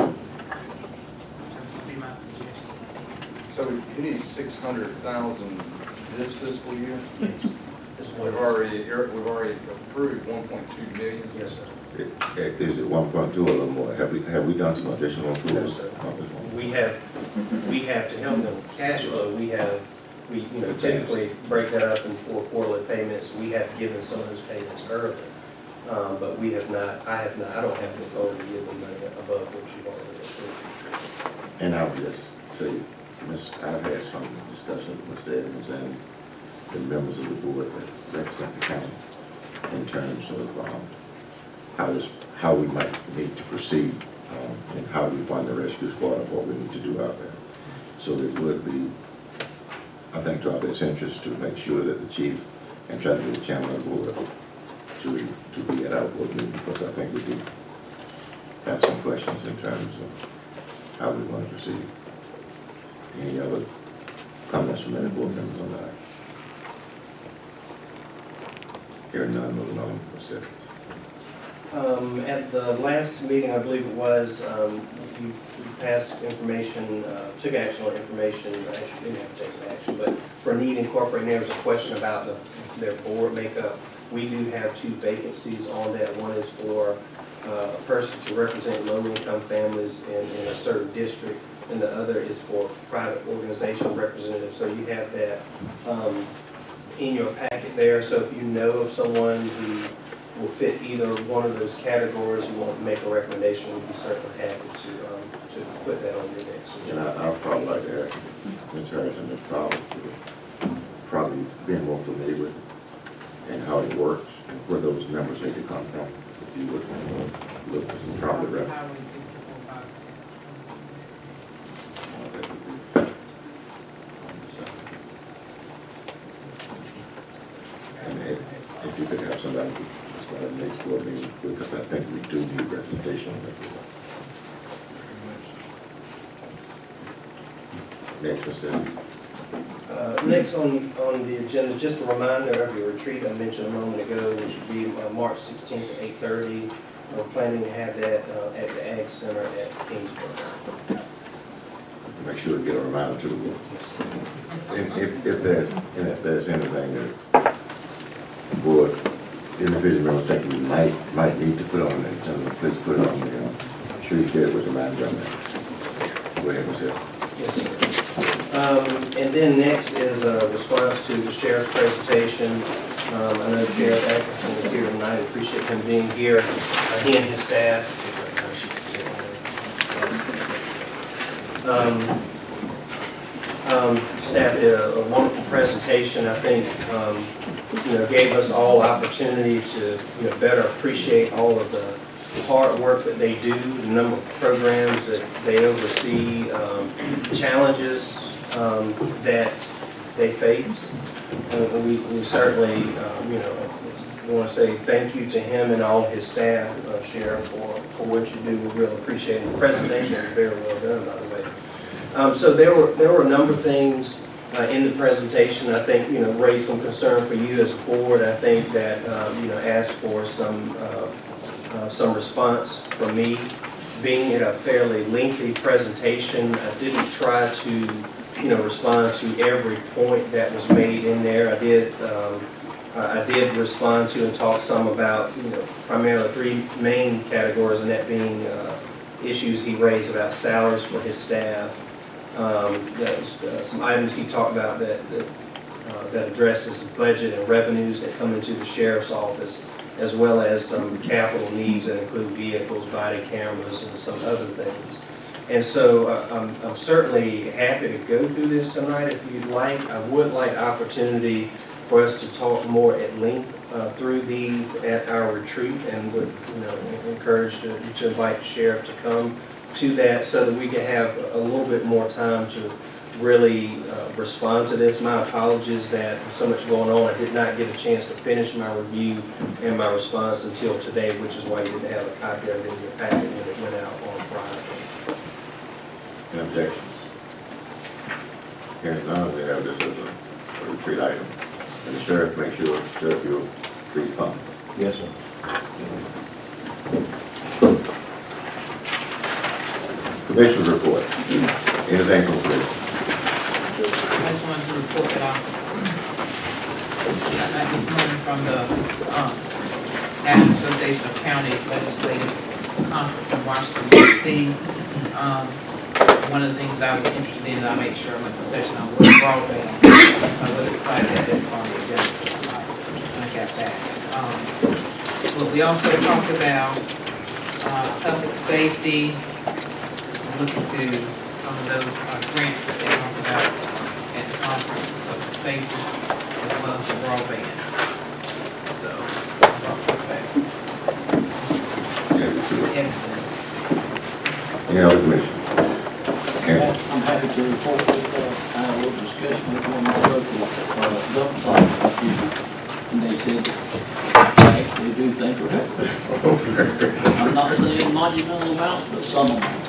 my suggestion. So we need 600,000 this fiscal year? This We've already approved 1.2 million. Yes, sir. Is it 1.2 or a little more? Have we done some additional No, approvals? sir. We have to help them with cash flow. We typically break that up in 4 quarterly payments. We have given some of those payments early, but we have not. I don't have the authority to give them money above what you've already approved. And I would just say, I've had some discussion with Mr. Evans and the members of the board that represent the county in terms of how we might need to proceed and how we fund the rescue squad and what we need to do out there. So it would be, I think, to our best interest to make sure that the chief and try to get the chairman of the board to be at our board meeting, because I think we do have some questions in terms of how we want to proceed. Any other comments from any board members on that? Hearing none, moving on. At the last meeting, I believe it was, you passed information, took action on information, actually didn't have to take action, but for Need Incorporated, there was a question about their board makeup. We do have 2 vacancies on that. One is for a person to represent low-income families in a certain district, and the other is for private organization representatives. So you have that in your packet there. So if you know of someone who will fit either one of those categories, you want to make a recommendation, we'd be certainly happy to put that on your next And agenda. I would probably like to ask Ms. Harrison, Ms. Powell, to probably be more familiar with and how it works and where those members need to come from. If you would look for some probably rep. Highway 645. And if you could have somebody that's going to make board meeting, because I think we do need representation on that. Next, Mr. Next on the agenda, just a reminder of your retreat I mentioned a moment ago, which would be March 16th at 8:30. We're planning to have that at the Ag Center at Kingsburg. Make sure to get a reminder to the board. If there's anything that the board, individual members think we might need to put on the agenda, please put it on there. Please get it with the manager on that. Go ahead, Ms. Hill. Yes, sir. And then next is a response to the sheriff's presentation. I know Sheriff Atkinson is here tonight. I appreciate him being here. He and his staff. Staff did a wonderful presentation. I think, gave us all opportunity to, better appreciate all of the hard work that they do, the number of programs that they oversee, challenges that they face. We certainly, want to say thank you to him and all his staff, Sheriff, for what you do. We really appreciate it. The presentation was very well done, by the way. So there were a number of things in the presentation, I think, raised some concern for you as a board. I think that, asked for some response from me. Being in a fairly lengthy presentation, I didn't try to, respond to every point that was made in there. I did respond to and talk some about, primarily 3 main categories, and that being issues he raised about salaries for his staff. Some items he talked about that addresses budget and revenues that come into the sheriff's office, as well as some capital needs that include vehicles, body cameras, and some other things. And so I'm certainly happy to go through this tonight if you'd like. I would like opportunity for us to talk more at length through these at our retreat, and would encourage to invite the sheriff to come to that so that we can have a little bit more time to really respond to this. My apologies that so much going on. I did not get a chance to finish my review and my response until today, which is why you didn't have a copy of it in your packet when it went out on Friday. Any objections? Hearing none, we have this as a retreat item. And the sheriff, make sure, Sheriff, you'll please come. Yes, sir. Commissioner's report. Anything from commission? I just wanted to report that I got this morning from the National Association of County Legislative Conference in Washington, D.C. One of the things that I was interested in, I made sure I went to session on was broadband. I was excited that that's on the agenda. I got that. But we also talked about public safety, looking to some of those grants that they talked about at the conference, public safety, as well as the broadband. So, I'll put that. Any other commission? I'm happy to report that I had a little discussion with one of my local government people, and they said, I actually do think we're happy. I'm not saying monumental amounts, but some amounts.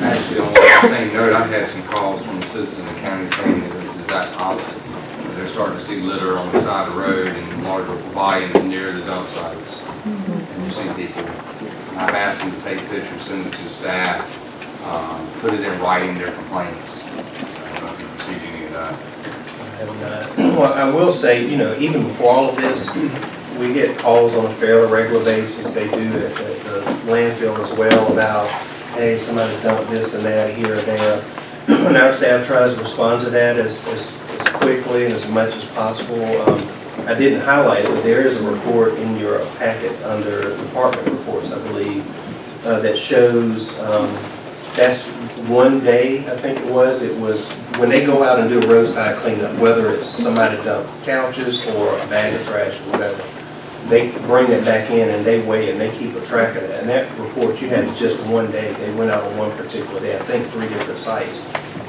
Actually, on the same note, I've had some calls from citizens in the county saying that it's the exact opposite. They're starting to see litter on the side of the road and larger volume near the dump sites. And you see people, I've asked them to take pictures, send them to staff. put it in writing, their complaints? I don't know if you received any of that. Well, I will say, you know, even before all of this, we get calls on a fairly regular basis. They do at the landfill as well about, hey, somebody dumped this and that here or there. And our staff tries to respond to that as quickly and as much as possible. I didn't highlight it, but there is a report in your packet under department reports, I believe, that shows, that's one day, I think it was when they go out and do a roadside cleanup, whether it's somebody dumped couches or a bag of trash or whatever, they bring it back in and they weigh it and they keep a track of that. And that report you had just one day. They went out on one particular day, I think 3 different sites,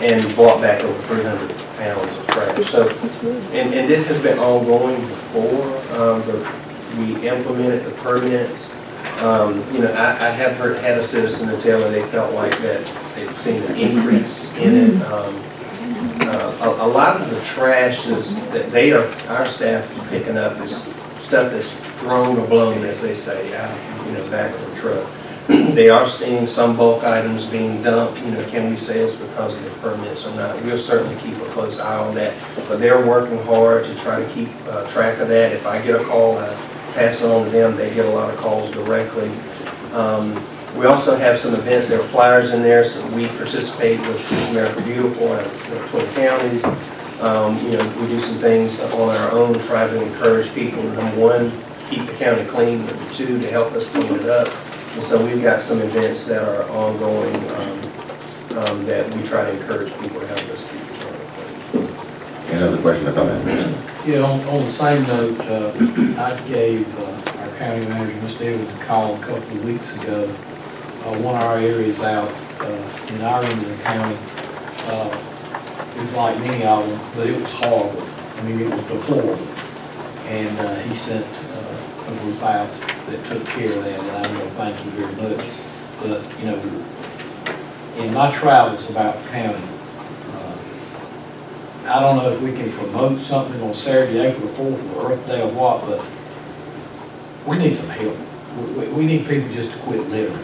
and brought back over 300 pounds of trash. So, and this has been ongoing before we implemented the permits. You know, I have had a citizen to tell me they felt like that they've seen an increase in it. A lot of the trash that our staff is picking up is stuff that's thrown or blown, as they say, out, you know, back of the truck. They are seeing some bulk items being dumped. You know, can we say it's because of the permits or not? We'll certainly keep a close eye on that. But they're working hard to try to keep track of that. If I get a call, I pass it on to them. They get a lot of calls directly. We also have some events. There are flyers in there, so we participate with America Beautiful and Twin Counties. You know, we do some things on our own, try to encourage people. Number one, keep the county clean. Number two, to help us clean it up. And so we've got some events that are ongoing that we try to encourage people to help us keep the county clean. Any other question or comment? Yeah, on the same note, I gave our county manager, Mr. Evans, a call a couple of weeks ago. One of our areas out in our end of the county, it was like many of them, but it was horrible. I mean, it was deplorable. And he sent a group out that took care of that, and I want to thank you very much. But, you know, in my travels about the county, I don't know if we can promote something on Saturday, April 4th, or Earth Day or what, but we need some help. We need people just to quit littering.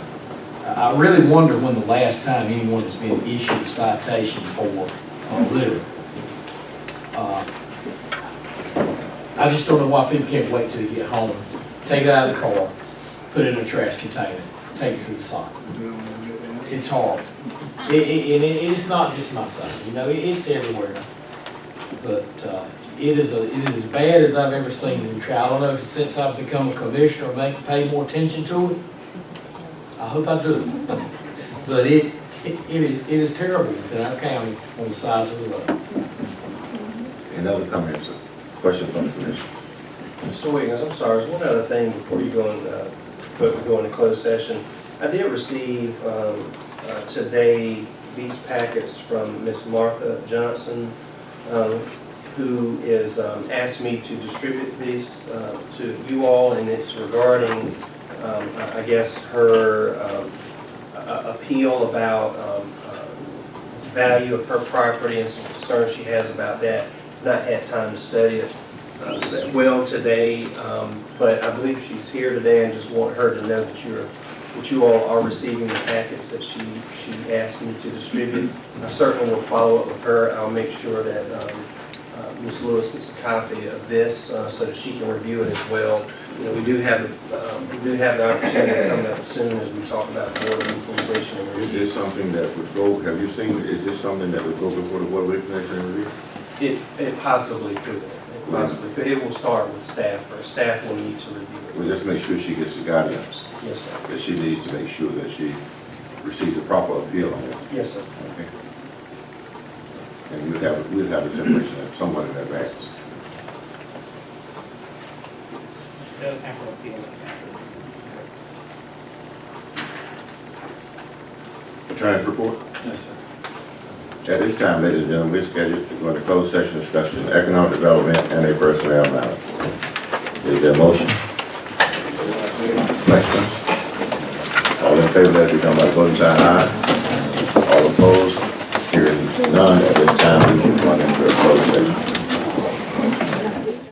I really wonder when the last time anyone has been issued a citation for littering. I just don't know why people can't wait till you get home, take it out of the car, put it in a trash container, take it to the site. It's horrible. It's not just my site, you know, it's everywhere. But it is as bad as I've ever seen it. I don't know if it's since I've become a commissioner or pay more attention to it. I hope I do. But it is terrible in our county on the sides of the road. Any other comments or questions from the commission? Mr. Wiggins, I'm sorry, there's one other thing before you go into closed session. I did receive today these packets from Miss Martha Johnson, who is asked me to distribute these to you all, and it's regarding, I guess, her appeal about value of her property and some concerns she has about that. Not had time to study it well today, but I believe she's here today, and just want her to know that you all are receiving the packets that she asked me to distribute. I certainly will follow up with her. I'll make sure that Ms. Lewis gets a copy of this so that she can review it as well. You know, we do have the opportunity coming up soon as we talk about board of equalization and review. Is this something that would go, have you seen, is this something that would go before the board of equalization and review? It possibly could. It possibly could. It will start with staff, or staff will need to review it. We'll just make sure she gets the guidance Yes, sir. that she needs to make sure that she receives a proper appeal on this. Yes, sir. Okay. And we'll have this information at someone in advance. Does have to appeal it. Attorney's report? Yes, sir. At this time, ladies and gentlemen, we're scheduled to go into closed session discussion, economic development, and a personnel matter. Is there a motion? Questions? All in favor, let it be done by voting sign aye. All opposed? Hearing none, at this time, we